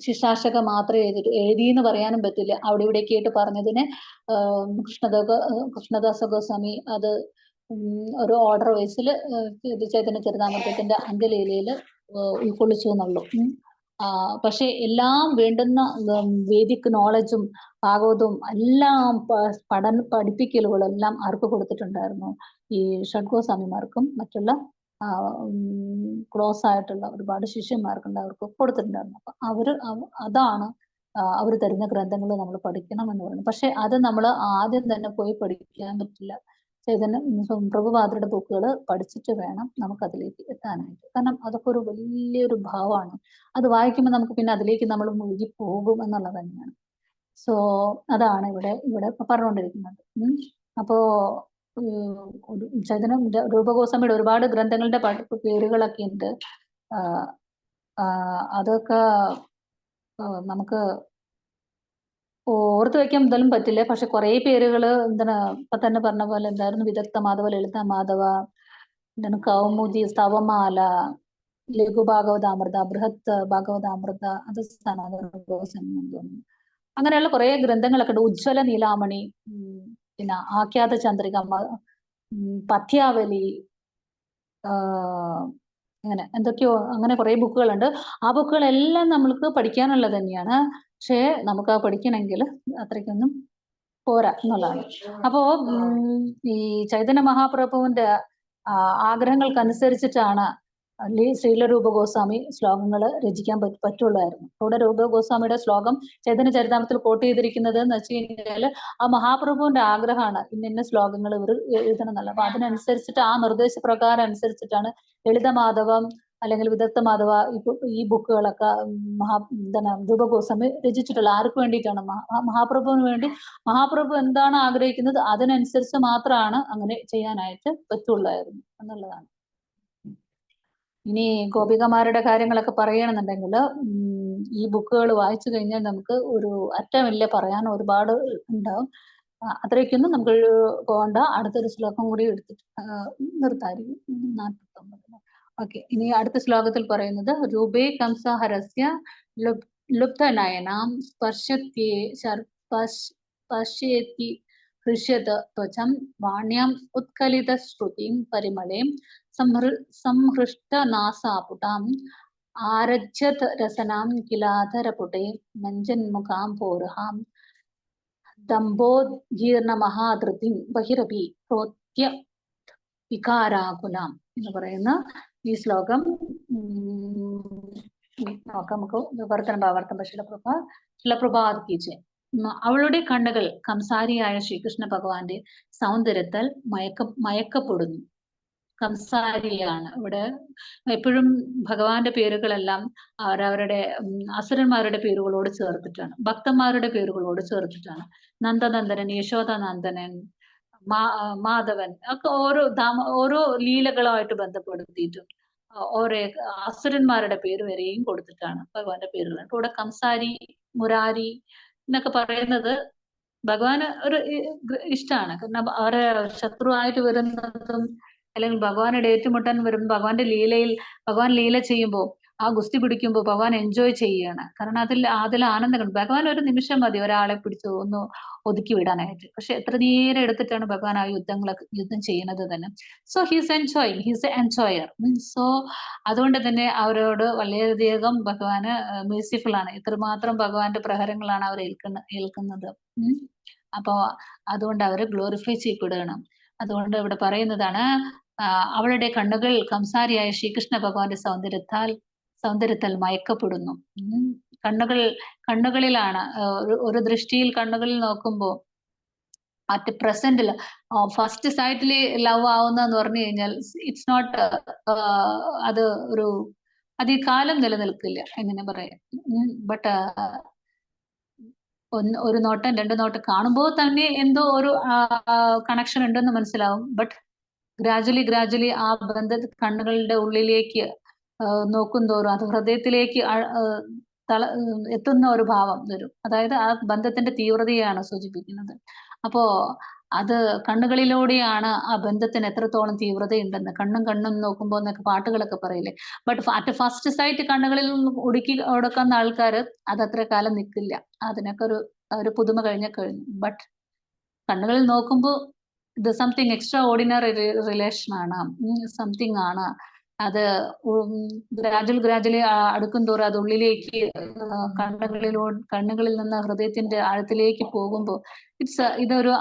ശിശാശക മാത്രമേ എഴുതി എന്ന് പറയാനും പറ്റില്ല. അവിടെ ഇവിടേക്ക് ആയിട്ട് പറഞ്ഞതിന് കൃഷ്ണദാസ ഗോസ്വാമി അത് ഒരു ഓർഡർ വൈസിൽ ചൈതന്യ ചരിതാമൃതത്തിന്റെ അന്ത്യലീലയില് ഉൾക്കൊള്ളിച്ചു എന്നുള്ളൂ. പക്ഷെ എല്ലാം വേണ്ടുന്ന വേദിക് നോളജും ഭാഗവതവും എല്ലാം പഠിപ്പിക്കലുകളെല്ലാം ആർക്ക് കൊടുത്തിട്ടുണ്ടായിരുന്നു? ഈ ഷഡ്ഗോസ്വാമിമാർക്കും മറ്റുള്ള ക്ലോസ് ആയിട്ടുള്ള ഒരുപാട് ശിഷ്യന്മാർക്കുണ്ട്, അവർക്ക് കൊടുത്തിട്ടുണ്ടായിരുന്നു. അപ്പൊ അതാണ് അവർ തരുന്ന ഗ്രന്ഥങ്ങൾ നമ്മൾ പഠിക്കണം എന്ന് പറയുന്നത്. പക്ഷെ അത് നമ്മൾ ആദ്യം തന്നെ പോയി പഠിക്കാൻ പറ്റില്ല. ചൈതന്യ പ്രഭുപാദരുടെ ബുക്കുകൾ പഠിച്ചിട്ട് വേണം നമുക്ക് അതിലേക്ക് എത്താനായിട്ട്. കാരണം അതൊക്കെ ഒരു വലിയൊരു ഭാവമാണ്. അത് വായിക്കുമ്പോൾ നമുക്ക് പിന്നെ അതിലേക്ക് നമ്മൾ മുഴുകി പോകും എന്നുള്ളത് തന്നെയാണ്. സോ അതാണ് ഇവിടെ പറഞ്ഞുകൊണ്ടിരിക്കുന്നത്. അപ്പോ ചൈതന്യ രൂപഗോസ്വാമിയുടെ ഒരുപാട് ഗ്രന്ഥങ്ങളുടെ പേരുകളൊക്കെ ഉണ്ട്. അതൊക്കെ നമുക്ക് ഓർത്ത് വെക്കാൻ എന്തായാലും പറ്റില്ല. പക്ഷെ കുറെ പേരുകൾ എന്താണ് ഇപ്പൊ തന്നെ പറഞ്ഞ പോലെ എന്തായിരുന്നു, വിദഗ്ധ മാധവ, ലളിത മാധവ, എന്താണ് കൗമുദി, സ്തവമാല, ലഘു ഭാഗവതാമൃത, ബൃഹത് ഭാഗവതാമൃത, അത് സനാതന ഗോസ്വാമി തോന്നുന്നു. അങ്ങനെയുള്ള കുറെ ഗ്രന്ഥങ്ങളൊക്കെ ഉണ്ട്. ഉജ്ജ്വല നീലാമണി, പിന്നെ ആഖ്യാത ചന്ദ്രിക, പഥ്യാവലി, അങ്ങനെ എന്തൊക്കെയോ അങ്ങനെ കുറെ ബുക്കുകളുണ്ട്. ആ ബുക്കുകളെല്ലാം നമ്മൾക്ക് പഠിക്കാനുള്ളത് തന്നെയാണ്. പക്ഷേ നമുക്ക് ആ പഠിക്കണമെങ്കിൽ അത്രയ്ക്കൊന്നും പോരാ എന്നുള്ളതാണ്. അപ്പോ ഈ ചൈതന്യ മഹാപ്രഭുവിന്റെ ആഗ്രഹങ്ങൾക്കനുസരിച്ചിട്ടാണ് ശ്രീല രൂപഗോസ്വാമി ശ്ലോകങ്ങൾ രചിക്കാൻ പറ്റുള്ളായിരുന്നു. അവിടെ രൂപഗോസ്വാമിയുടെ ശ്ലോകം ചൈതന്യ ചരിതാമൃതത്തിൽ കോട്ട് ചെയ്തിരിക്കുന്നത് എന്ന് വെച്ച് കഴിഞ്ഞാൽ ആ മഹാപ്രഭുവിന്റെ ആഗ്രഹമാണ് ഇന്ന ശ്ലോകങ്ങൾ ഇവർ എഴുതണം എന്നല്ല. അപ്പൊ അതിനനുസരിച്ചിട്ട് ആ നിർദ്ദേശപ്രകാരം അനുസരിച്ചിട്ടാണ് ലളിതമാധവം അല്ലെങ്കിൽ വിദഗ്ധ മാധവ ഈ ബുക്കുകളൊക്കെ രൂപഗോസ്വാമി രചിച്ചിട്ടുള്ള. ആർക്ക് വേണ്ടിയിട്ടാണ്? മഹാപ്രഭുവിന് വേണ്ടി. മഹാപ്രഭു എന്താണ് ആഗ്രഹിക്കുന്നത് അതിനനുസരിച്ച് മാത്രമാണ് അങ്ങനെ ചെയ്യാനായിട്ട് പറ്റുള്ളായിരുന്നു എന്നുള്ളതാണ്. ഇനി ഗോപികമാരുടെ കാര്യങ്ങളൊക്കെ പറയണമെന്നുണ്ടെങ്കിൽ ഈ ബുക്കുകൾ വായിച്ചു കഴിഞ്ഞാൽ നമുക്ക് ഒരു അറ്റമില്ല, പറയാൻ ഒരുപാട് ഉണ്ടാവും. അത്രയ്ക്കൊന്നും നമുക്ക് പോകണ്ട. അടുത്തൊരു ശ്ലോകം കൂടി എടുത്തിട്ട് നിർത്തായിരിക്കും. 49 ഓക്കെ, ഇനി അടുത്ത ശ്ലോകത്തിൽ പറയുന്നത് രൂപേ കംസഹരസ്യ ലുബ്ധനയനാം സ്പർശേത്തി ഹൃഷ്യത ത്വചം വാണ്യാം ഉത്കലിതശ്രുതിം പരിമളേം സംഹൃഷ്ടനാസാപുടാം ആരജ്യത് രസനാം കിലാധരപുടേ മഞ്ജന്മുഖാം പോർഹാം ദംഭോദ്ഗീർണമഹാധൃതിം ബഹിരപി പ്രോത്യ വികാരാകുലാം എന്ന് പറയുന്ന ഈ ശ്ലോകം നോക്കാം നമുക്ക്. വിവർത്തനം ശിലപ്രഭാത് കീച്ചെ. അവളുടെ കണ്ണുകൾ കംസാരിയായ ശ്രീകൃഷ്ണ ഭഗവാന്റെ സൗന്ദര്യത്താൽ മയക്കപ്പെടുന്നു. കംസാരിയാണ് ഇവിടെ എപ്പോഴും ഭഗവാന്റെ പേരുകളെല്ലാം അവരവരുടെ അസുരന്മാരുടെ പേരുകളോട് ചേർത്തിട്ടാണ്, ഭക്തന്മാരുടെ പേരുകളോട് ചേർത്തിട്ടാണ്. നന്ദനന്ദനൻ, യശോദാനന്ദനൻ, മാധവൻ ഒക്കെ ഓരോ ലീലകളുമായിട്ട് ബന്ധപ്പെടുത്തിയിട്ടും ഓരോ അസുരന്മാരുടെ പേര് വരെയും കൊടുത്തിട്ടാണ് ഭഗവാന്റെ പേരുകൾ. ഇവിടെ കംസാരി, മുരാരി എന്നൊക്കെ പറയുന്നത് ഭഗവാന് ഒരു ഇഷ്ടമാണ്. കാരണം അവരെ ശത്രുവായിട്ട് വരുന്നതും അല്ലെങ്കിൽ ഭഗവാനോട് ഏറ്റുമുട്ടാൻ വരുമ്പോൾ ഭഗവാന്റെ ഭഗവാൻ ലീല ചെയ്യുമ്പോൾ ആ ഗുസ്തി പിടിക്കുമ്പോൾ ഭഗവാൻ എൻജോയ് ചെയ്യുകയാണ്. കാരണം അതിൽ ആനന്ദം കണ്ടു. ഭഗവാൻ ഒരു നിമിഷം മതി ഒരാളെ പിടിച്ച് ഒന്ന് ഒതുക്കി വിടാനായിട്ട്. പക്ഷെ എത്ര നേരം എടുത്തിട്ടാണ് ഭഗവാൻ ആ യുദ്ധം ചെയ്യുന്നത് തന്നെ. So he's enjoying, he's A enjoyer. So അതുകൊണ്ട് തന്നെ അവരോട് വളരെയധികം ഭഗവാന് മേഴ്സിഫുൾ ആണ്. ഇത്രമാത്രം ഭഗവാന്റെ പ്രഹരങ്ങളാണ് അവർ ഏൽക്കുന്നത്. അപ്പോ അതുകൊണ്ട് അവര് ഗ്ലോറിഫൈ ചെയ്യപ്പെടുകയാണ്. അതുകൊണ്ട് ഇവിടെ പറയുന്നതാണ് അവളുടെ കണ്ണുകൾ കംസാരിയായ ശ്രീകൃഷ്ണ ഭഗവാന്റെ സൗന്ദര്യത്താൽ മയക്കപ്പെടുന്നു. കണ്ണുകളിലാണ് ഒരു ദൃഷ്ടിയിൽ കണ്ണുകളിൽ നോക്കുമ്പോൾ അറ്റ് പ്രസന്റിൽ ഫസ്റ്റ് സൈറ്റില് ലവ് ആവുന്നെന്ന് പറഞ്ഞു കഴിഞ്ഞാൽ ഇറ്റ്സ് നോട്ട് അത് ഈ കാലം നിലനിൽക്കില്ല എങ്ങനെ പറയാം. ബട്ട് ഒരു നോട്ടം രണ്ട് നോട്ടം കാണുമ്പോൾ തന്നെ എന്തോ ഒരു കണക്ഷൻ ഉണ്ടെന്ന് മനസ്സിലാവും. ബട്ട് ഗ്രാജുവലി ആ കണ്ണുകളുടെ ഉള്ളിലേക്ക് നോക്കും തോറും അത് ഹൃദയത്തിലേക്ക് എത്തുന്ന ഒരു ഭാവം വരും. അതായത് ആ ബന്ധത്തിന്റെ തീവ്രതയാണ് സൂചിപ്പിക്കുന്നത്. അപ്പോ അത് കണ്ണുകളിലൂടെയാണ് ആ ബന്ധത്തിന് എത്രത്തോളം തീവ്രതയുണ്ടെന്ന്. കണ്ണും നോക്കുമ്പോൾ എന്നൊക്കെ പാട്ടുകളൊക്കെ പറയില്ലേ. ബട്ട് അറ്റ് ഫസ്റ്റ് സൈറ്റ് കണ്ണുകളിൽ കൊടുക്കുന്ന ആൾക്കാർ അത് അത്ര കാലം നിൽക്കില്ല. അതിനൊക്കെ ഒരു പുതുമ കഴിഞ്ഞു. ബട്ട് കണ്ണുകളിൽ നോക്കുമ്പോൾ ഇത് സംതിങ് എക്സ്ട്രാ ഓർഡിനറി റിലേഷൻ ആണ്, സംതിങ് ആണ്. അത് ഗ്രാജുവലി അടുക്കും തോറും അത് ഉള്ളിലേക്ക് കണ്ണുകളിൽ നിന്ന് ഹൃദയത്തിന്റെ ആഴത്തിലേക്ക് പോകുമ്പോൾ ഇതൊരു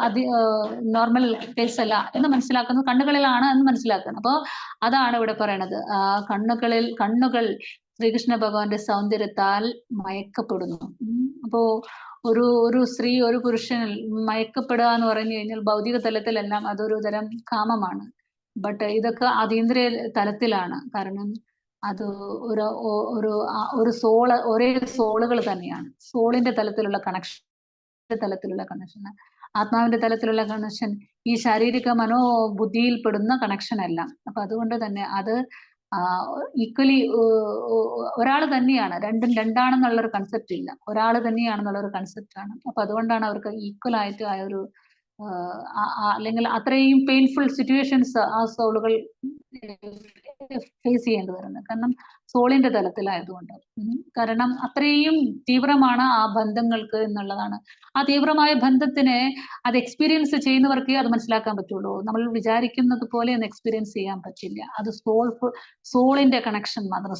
നോർമൽ കേസ് അല്ല എന്ന് മനസ്സിലാക്കുന്നത് കണ്ണുകളിലാണ് എന്ന് മനസ്സിലാക്കുന്നത്. അപ്പോ അതാണ് ഇവിടെ പറയണത്. കണ്ണുകൾ ശ്രീകൃഷ്ണ ഭഗവാന്റെ സൗന്ദര്യത്താൽ മയക്കപ്പെടുന്നു. അപ്പോ ഒരു സ്ത്രീ ഒരു പുരുഷനിൽ മയക്കപ്പെടുക എന്ന് പറഞ്ഞു കഴിഞ്ഞാൽ ഭൗതിക തലത്തിലെല്ലാം അതൊരു തരം കാമമാണ്. ബട്ട് ഇതൊക്കെ അതീന്ദ്രിയ തലത്തിലാണ്. കാരണം അത് ഒരേ സോളുകൾ തന്നെയാണ്. സോളിന്റെ തലത്തിലുള്ള കണക്ഷൻ, ആത്മാവിന്റെ തലത്തിലുള്ള കണക്ഷൻ ഈ ശാരീരിക മനോബുദ്ധിയിൽ പെടുന്ന കണക്ഷൻ അല്ല. അപ്പൊ അതുകൊണ്ട് തന്നെ അത് ഈക്വലി ഒരാൾ തന്നെയാണ്. രണ്ടും രണ്ടാണെന്നുള്ളൊരു കൺസെപ്റ്റ് ഇല്ല, ഒരാൾ തന്നെയാണെന്നുള്ളൊരു കൺസെപ്റ്റ് ആണ്. അപ്പൊ അതുകൊണ്ടാണ് അവർക്ക് ഈക്വൽ ആയിട്ട് ആ ഒരു അല്ലെങ്കിൽ അത്രയും പെയിൻഫുൾ സിറ്റുവേഷൻസ് ആ സോളുകൾ ഫേസ് ചെയ്യേണ്ടി വരുന്നത്. കാരണം സോളിന്റെ തലത്തിലായതുകൊണ്ട്. കാരണം അത്രയും തീവ്രമാണ് ആ ബന്ധങ്ങൾക്ക് എന്നുള്ളതാണ്. ആ തീവ്രമായ ബന്ധത്തിനെ അത് എക്സ്പീരിയൻസ് ചെയ്യുന്നവർക്കേ അത് മനസ്സിലാക്കാൻ പറ്റുള്ളൂ. നമ്മൾ വിചാരിക്കുന്നത് പോലെ ഒന്ന് എക്സ്പീരിയൻസ് ചെയ്യാൻ പറ്റില്ല. അത് സോളിന്റെ കണക്ഷൻ മാത്രം.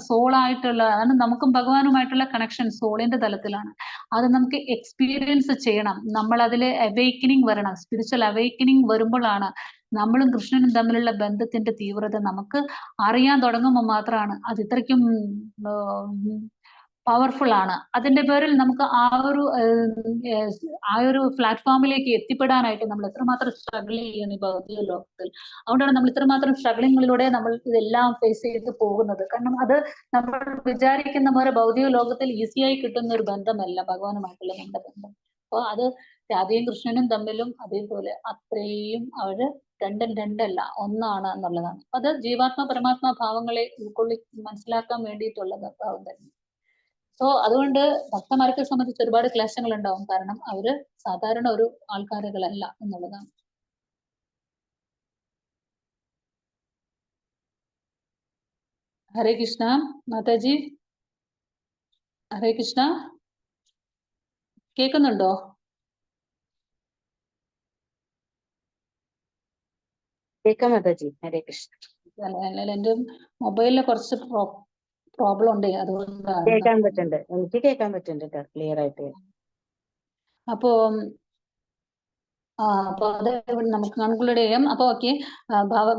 സോളായിട്ടുള്ള അതാണ് നമുക്കും ഭഗവാനുമായിട്ടുള്ള കണക്ഷൻ സോളിന്റെ തലത്തിലാണ്. അത് നമുക്ക് എക്സ്പീരിയൻസ് ചെയ്യണം. നമ്മൾ അതിൽ അവേക്കനിങ് വരണം. സ്പിരിച്വൽ അവേക്കനിങ് വരുമ്പോഴാണ് നമ്മളും കൃഷ്ണനും തമ്മിലുള്ള ബന്ധത്തിന്റെ തീവ്രത നമുക്ക് അറിയാൻ തുടങ്ങുമ്പോൾ മാത്രമാണ് അത് ഇത്രയ്ക്കും പവർഫുൾ ആണ്. അതിന്റെ പേരിൽ നമുക്ക് ആ ഒരു പ്ലാറ്റ്ഫോമിലേക്ക് എത്തിപ്പെടാനായിട്ട് നമ്മൾ എത്രമാത്രം സ്ട്രഗിൾ ചെയ്യണം ഈ ഭൗതിക ലോകത്തിൽ. അതുകൊണ്ടാണ് നമ്മൾ ഇത്രമാത്രം സ്ട്രഗിളിങ്ങിലൂടെ നമ്മൾ ഇതെല്ലാം ഫേസ് ചെയ്ത് പോകുന്നത്. കാരണം അത് നമ്മൾ വിചാരിക്കുന്ന പോലെ ഭൗതിക ലോകത്തിൽ ഈസിയായി കിട്ടുന്ന ഒരു ബന്ധമല്ല ഭഗവാനുമായിട്ടുള്ള നമ്മുടെ ബന്ധം. അപ്പൊ അത് രാധയും കൃഷ്ണനും തമ്മിലും അതേപോലെ അത്രയും അവര് രണ്ടല്ല ഒന്നാണ് എന്നുള്ളതാണ്. അത് ജീവാത്മ പരമാത്മ ഭാവങ്ങളെ മനസ്സിലാക്കാൻ വേണ്ടിയിട്ടുള്ള ഭാവം തന്നെ. സോ അതുകൊണ്ട് ഭക്തന്മാരെ സംബന്ധിച്ച് ഒരുപാട് ക്ലേശങ്ങൾ ഉണ്ടാവും. കാരണം അവര് സാധാരണ ഒരു ആൾക്കാരുകളല്ല എന്നുള്ളതാണ്. ഹരേ കൃഷ്ണ മാതാജി. ഹരേ കൃഷ്ണ, കേൾക്കുന്നുണ്ടോ? കേൾക്കാം മാതാജി. ഹരേ കൃഷ്ണ. എന്റെ മൊബൈലിന് കുറച്ച് പ്രോബ്ലം ഉണ്ട്, അതുകൊണ്ടാണ്. കേൾക്കാൻ പറ്റുന്നുണ്ട്, എനിക്ക് കേൾക്കാൻ പറ്റുന്നുണ്ട് ക്ലിയർ ആയിട്ട്. അപ്പോ അപ്പൊ അത് നമുക്ക് കൺക്ലൂഡ് ചെയ്യാം. അപ്പൊ ഓക്കെ,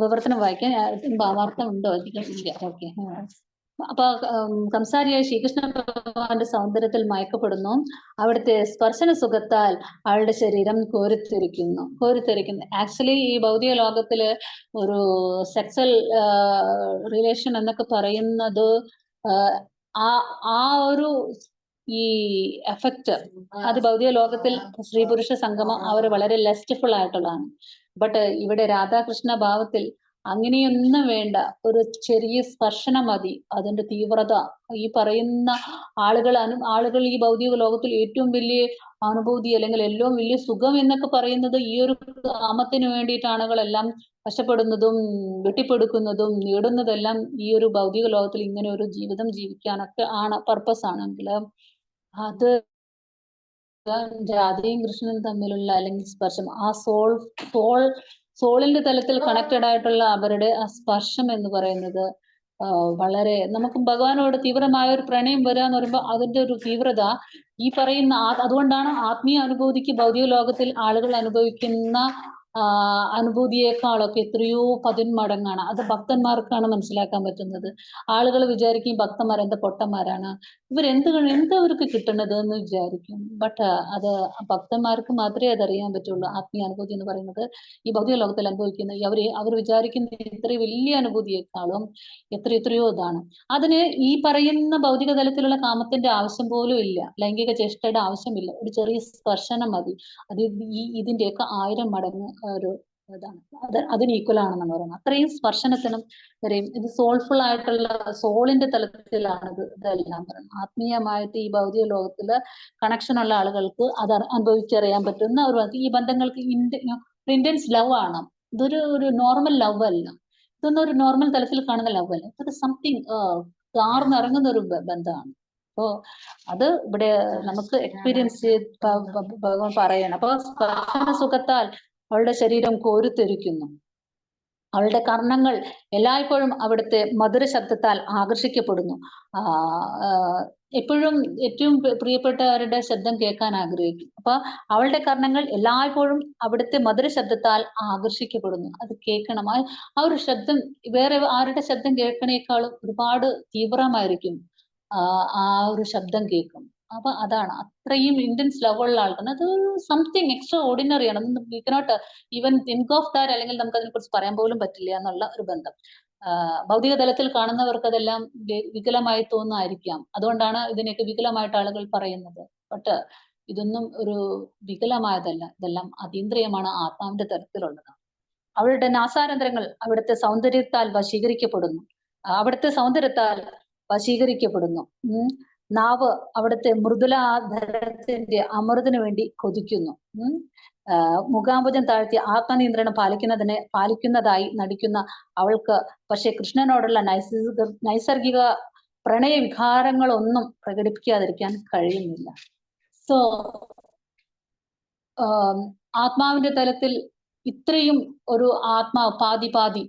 വിവർത്തനം വായിക്കാൻ ഭാവാർത്ഥം ഉണ്ടോ? ഓക്കെ. അപ്പൊ സംസാരിയായ ശ്രീകൃഷ്ണ ഭഗവാന്റെ സൗന്ദര്യത്തിൽ മയക്കപ്പെടുന്നു. അവിടുത്തെ സ്പർശന സുഖത്താൽ ആളുടെ ശരീരം കോരിത്തെരിക്കുന്നു. ആക്ച്വലി ഈ ഭൗതിക ലോകത്തില് ഒരു സെക്സൽ റിലേഷൻ എന്നൊക്കെ പറയുന്നത് ആ ഒരു ഈ എഫക്റ്റ് അത് ഭൗതിക ലോകത്തിൽ സ്ത്രീ പുരുഷ സംഗമം അവർ വളരെ ലെസ്റ്റ്ഫുൾ ആയിട്ടുള്ളതാണ്. ബട്ട് ഇവിടെ രാധാകൃഷ്ണ ഭാവത്തിൽ അങ്ങനെയൊന്നും വേണ്ട, ഒരു ചെറിയ സ്പർശനം മതി. അതിന്റെ തീവ്രത ഈ പറയുന്ന ആളുകൾ ഈ ഭൗതിക ലോകത്തിൽ ഏറ്റവും വലിയ അനുഭൂതി അല്ലെങ്കിൽ ഏറ്റവും വലിയ സുഖം എന്നൊക്കെ പറയുന്നത് ഈ ഒരു കാമത്തിന് വേണ്ടിയിട്ട് ആളുകളെല്ലാം കഷ്ടപ്പെടുന്നതും വെട്ടിപ്പെടുക്കുന്നതും നേടുന്നതെല്ലാം ഈ ഒരു ഭൗതിക ലോകത്തിൽ ഇങ്ങനെ ഒരു ജീവിതം ജീവിക്കാനൊക്കെ ആണ് പർപ്പസ് ആണെങ്കിൽ അത് രാധയും കൃഷ്ണനും തമ്മിലുള്ള അല്ലെങ്കിൽ സ്പർശം, ആ സോളിന്റെ തലത്തിൽ കണക്റ്റഡ് ആയിട്ടുള്ള അവരുടെ ആ സ്പർശം എന്ന് പറയുന്നത് വളരെ നമുക്ക് ഭഗവാനോട് തീവ്രമായ ഒരു പ്രണയം വരിക എന്ന് പറയുമ്പോൾ അതിന്റെ ഒരു തീവ്രത ഈ പറയുന്ന അതുകൊണ്ടാണ് ആത്മീയ അനുഭൂതിക്ക് ഭൗതിക ലോകത്തിൽ ആളുകൾ അനുഭവിക്കുന്ന അനുഭൂതിയേക്കാളൊക്കെ എത്രയോ 10 മടങ്ങാണ്. അത് ഭക്തന്മാർക്കാണ് മനസ്സിലാക്കാൻ പറ്റുന്നത്. ആളുകൾ വിചാരിക്കും ഭക്തന്മാർ എന്താ പൊട്ടന്മാരാണ്, എന്താ അവർക്ക് കിട്ടുന്നത് എന്ന് വിചാരിക്കും. ബട്ട് അത് ഭക്തന്മാർക്ക് മാത്രമേ അതറിയാൻ പറ്റുള്ളൂ. ആത്മീയ അനുഭൂതി എന്ന് പറയുന്നത് ഈ ഭൗതിക ലോകത്തിൽ അനുഭവിക്കുന്ന അവർ വിചാരിക്കുന്ന ഇത്രയും വലിയ അനുഭൂതിയെക്കാളും എത്രയോ ഇതാണ്. അതിന് ഈ പറയുന്ന ഭൗതിക തലത്തിലുള്ള കാമത്തിന്റെ ആവശ്യം പോലും ഇല്ല, ലൈംഗിക ചേഷ്ടയുടെ ആവശ്യമില്ല. ഒരു ചെറിയ സ്പർശനം മതി. അത് ഇതിന്റെയൊക്കെ 1000 മടങ്ങ് ഒരു ഇതാണ്. അതിന് ഈക്വൽ ആണെന്നാണ് പറയുന്നത്. അത്രയും സ്പർശനത്തിനും വരെയും ഇത് സോൾഫുൾ ആയിട്ടുള്ള സോളിന്റെ തലത്തിലാണ് ഇതെല്ലാം പറയുന്നത്. ആത്മീയമായിട്ട് ഈ ഭൗതിക ലോകത്തില് കണക്ഷൻ ഉള്ള ആളുകൾക്ക് അത് അനുഭവിച്ചറിയാൻ പറ്റുന്ന ഈ ബന്ധങ്ങൾക്ക് ഇന്റൻസ് ലവ് ആണ്. ഇതൊരു നോർമൽ ലവ് അല്ല. ഇതൊന്നും ഒരു നോർമൽ തലത്തിൽ കാണുന്ന ലവ് അല്ല. ഇത് സംതിങ് കാർന്നിറങ്ങുന്ന ഒരു ബന്ധമാണ്. അപ്പോ അത് ഇവിടെ നമുക്ക് എക്സ്പീരിയൻസ് ഭഗവാൻ പറയണം. അപ്പൊ സ്പർശന സുഖത്താൽ അവളുടെ ശരീരം കോരിത്തെരിക്കുന്നു. അവളുടെ കർണങ്ങൾ എല്ലായ്പ്പോഴും അവിടുത്തെ മധുര ശബ്ദത്താൽ ആകർഷിക്കപ്പെടുന്നു. എപ്പോഴും ഏറ്റവും പ്രിയപ്പെട്ടവരുടെ ശബ്ദം കേൾക്കാൻ ആഗ്രഹിക്കും. അപ്പൊ അവളുടെ കർണങ്ങൾ എല്ലായ്പ്പോഴും അവിടുത്തെ മധുര ശബ്ദത്താൽ ആകർഷിക്കപ്പെടുന്നു. അത് കേൾക്കണം. ആ ഒരു ശബ്ദം വേറെ ആരുടെ ശബ്ദം കേൾക്കണേക്കാളും ഒരുപാട് തീവ്രമായിരിക്കും ആ ഒരു ശബ്ദം കേൾക്കും. അപ്പൊ അതാണ് അത്രയും ഇന്റൻസ് ലവ് ഉള്ള ആൾക്കാണ്. അത് സംതിങ് എക്സ്ട്രാ ഓർഡിനറി ആണ്. We cannot even think of that, അല്ലെങ്കിൽ നമുക്ക് അതിനെ കുറിച്ച് പറയാൻ പോലും പറ്റില്ല എന്നുള്ള ഒരു ബന്ധം. ഭൗതിക തലത്തിൽ കാണുന്നവർക്ക് അതെല്ലാം വികലമായി തോന്നുമായിരിക്കാം. അതുകൊണ്ടാണ് ഇതിനെയൊക്കെ വികലമായിട്ട് ആളുകൾ പറയുന്നത്. ബട്ട് ഇതൊന്നും ഒരു വികലമായതല്ല, ഇതെല്ലാം അതീന്ദ്രിയമാണ്, ആത്മാവിന്റെ തലത്തിലുള്ളതാണ്. അവളുടെ നാസാരന്തരങ്ങൾ അവിടുത്തെ സൗന്ദര്യത്താൽ വശീകരിക്കപ്പെടുന്നു. അവിടുത്തെ സൗന്ദര്യത്താൽ വശീകരിക്കപ്പെടുന്നു. നാവ് അവിടുത്തെ മൃദുലാധരത്തിന്റെ അമൃതിനു വേണ്ടി കൊതിക്കുന്നു. മുഖാംബുജം താഴ്ത്തി ആത്മനിയന്ത്രണം പാലിക്കുന്നതായി നടിക്കുന്ന അവൾക്ക് പക്ഷെ കൃഷ്ണനോടുള്ള നൈസർഗിക പ്രണയ വികാരങ്ങളൊന്നും പ്രകടിപ്പിക്കാതിരിക്കാൻ കഴിയുന്നില്ല. സോ ആത്മാവിന്റെ തലത്തിൽ ഇത്രയും ഒരു പാതി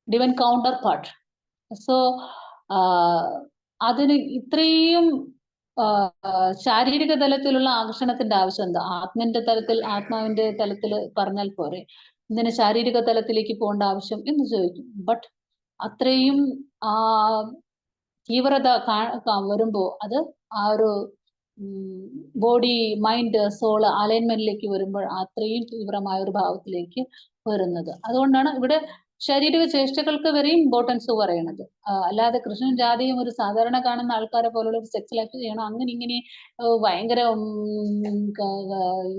ഡിവൈൻ കൗണ്ടർ പാർട്ട്. സോ അതിന് ഇത്രയും ശാരീരിക തലത്തിലുള്ള ആകർഷണത്തിന്റെ ആവശ്യം എന്താ? ആത്മാവിന്റെ തലത്തിൽ പറഞ്ഞാൽ പോരെ, ഇതിന് ശാരീരിക തലത്തിലേക്ക് പോകേണ്ട ആവശ്യം എന്ന് ചോദിക്കും. ബട്ട് അത്രയും തീവ്രത വരുമ്പോ അത് ആ ഒരു ബോഡി മൈൻഡ് സോള് അലൈൻമെന്റിലേക്ക് വരുമ്പോൾ അത്രയും തീവ്രമായ ഒരു ഭാവത്തിലേക്ക് വരുന്നത്. അതുകൊണ്ടാണ് ഇവിടെ ശാരീരിക ചേഷ്ടകൾക്ക് വരെ ഇമ്പോർട്ടൻസ് പറയണത്. അല്ലാതെ കൃഷ്ണൻ രാധയും ഒരു സാധാരണ കാണുന്ന ആൾക്കാരെ പോലുള്ള ഒരു സെക്സ് ലൈഫ് ചെയ്യണം അങ്ങനെ ഇങ്ങനെ ഭയങ്കര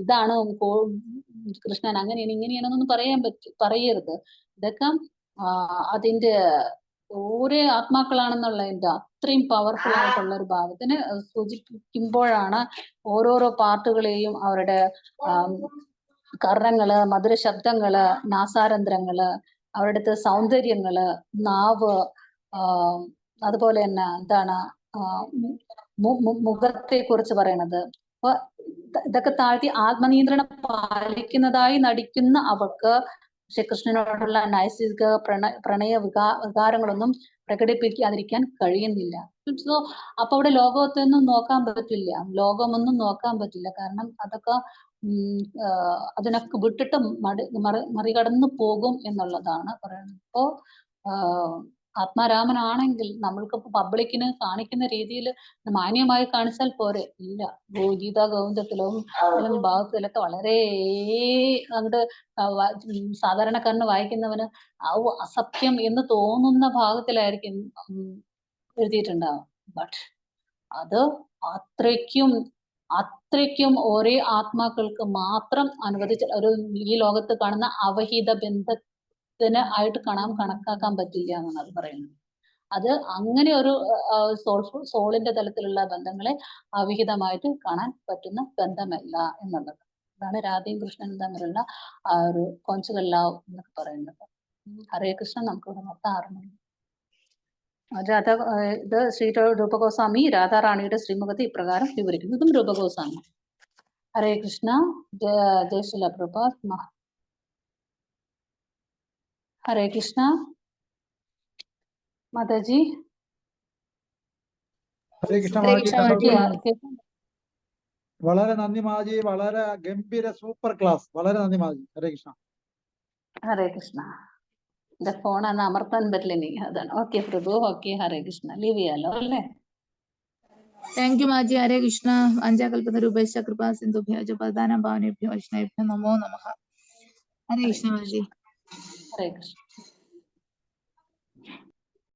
ഇതാണ് കൃഷ്ണൻ അങ്ങനെയാണ് ഇങ്ങനെയാണെന്നൊന്നും പറയരുത്. ഇതൊക്കെ അതിന്റെ ഓരോ ആത്മാക്കളാണെന്നുള്ളതിന്റെ അത്രയും പവർഫുൾ ആയിട്ടുള്ള ഒരു ഭാവത്തിന് സൂചിപ്പിക്കുമ്പോഴാണ് ഓരോരോ പാർട്ടുകളെയും അവരുടെ കർണങ്ങള്, മധുര ശബ്ദങ്ങള്, നാസാരന്ധ്രങ്ങള്, അവരുടെ അടുത്ത് സൗന്ദര്യങ്ങള്, നാവ്, അതുപോലെ തന്നെ എന്താണ് മുഖത്തെ കുറിച്ച് പറയണത്. അപ്പൊ ഇതൊക്കെ താഴ്ത്തി ആത്മനിയന്ത്രണം പാലിക്കുന്നതായി നടിക്കുന്ന അവർക്ക് ശ്രീകൃഷ്ണനോടുള്ള നൈസിക പ്രണയ വികാരങ്ങളൊന്നും പ്രകടിപ്പിക്കാതിരിക്കാൻ കഴിയുന്നില്ല. സോ അപ്പൊ അവിടെ ലോകത്തൊന്നും നോക്കാൻ പറ്റില്ല, ലോകമൊന്നും നോക്കാൻ പറ്റില്ല. കാരണം അതൊക്കെ അതിനൊക്കെ വിട്ടിട്ട് മറികടന്നു പോകും എന്നുള്ളതാണ് പറയുന്നത്. അപ്പോ ആത്മാരാമനാണെങ്കിൽ നമ്മൾക്ക് പബ്ലിക്കിന് കാണിക്കുന്ന രീതിയിൽ മാന്യമായി കാണിച്ചാൽ പോരെ. ഇല്ല, ഗീതാ ഗോവിന്ദത്തിലും അല്ലെങ്കിൽ ഭാഗത്തിലൊക്കെ വളരെ അങ്ങോട്ട് സാധാരണക്കാരന് വായിക്കുന്നവന് അസത്യം എന്ന് തോന്നുന്ന ഭാഗത്തിലായിരിക്കും എഴുതിയിട്ടുണ്ടാവും. ബട്ട് അത് അത്രയ്ക്കും ഒരേ ആത്മാക്കൾക്ക് മാത്രം അനുവദിച്ച ഒരു ഈ ലോകത്ത് കാണുന്ന അവഹിത ബന്ധത്തിന് ആയിട്ട് കണക്കാക്കാൻ പറ്റില്ല എന്നാണ് അത് പറയുന്നത്. അത് അങ്ങനെ ഒരു സോളിന്റെ തലത്തിലുള്ള ബന്ധങ്ങളെ അവിഹിതമായിട്ട് കാണാൻ പറ്റുന്ന ബന്ധമല്ല എന്നുള്ളത്. അതാണ് രാധയും കൃഷ്ണനും തമ്മിലുള്ള ആ ഒരു കോൺസുഗൽ ലവ് എന്നൊക്കെ പറയുന്നത്. ഹരേ കൃഷ്ണൻ നമുക്ക് ഇവിടെ മൊത്തം 6 മണി. രാധ ഇത് ശ്രീ രൂപഗോസ്വാമി രാധാറാണിയുടെ ശ്രീമുഖത്തെ ഇപ്രകാരം വിവരിക്കുന്നു. ഇതും രൂപഗോസ്വാമി. ഹരേ കൃഷ്ണ. ജയ ശ്രീല പ്രഭാത്. ഹരേ കൃഷ്ണ മാതാജി. ഹരേ കൃഷ്ണ മാജി. വളരെ നന്ദി മാജി, വളരെ ഗംഭീര സൂപ്പർ ക്ലാസ്. വളരെ നന്ദി മാജി. ഹരേ കൃഷ്ണ. ഹരേ കൃഷ്ണ. എന്റെ ഫോണാണ് അമർത്താൻ പറ്റില്ല ഇനി, അതാണ്. ഓക്കെ പ്രഭു, ഓക്കെ. ഹരേ കൃഷ്ണ. ലീവ് ചെയ്യാലോ അല്ലേ? താങ്ക് യു മാജി. ഹരേ കൃഷ്ണ. അഞ്ചാകൽപതരൂപേശ കൃപാ സിന്ധുഭ്യോ ജപദാന ഭാവനേഭ്യോ വൈഷ്ണവേഭ്യോ നമോ നമഃ. ഹരേ കൃഷ്ണ മാജി. ഹരേ കൃഷ്ണ.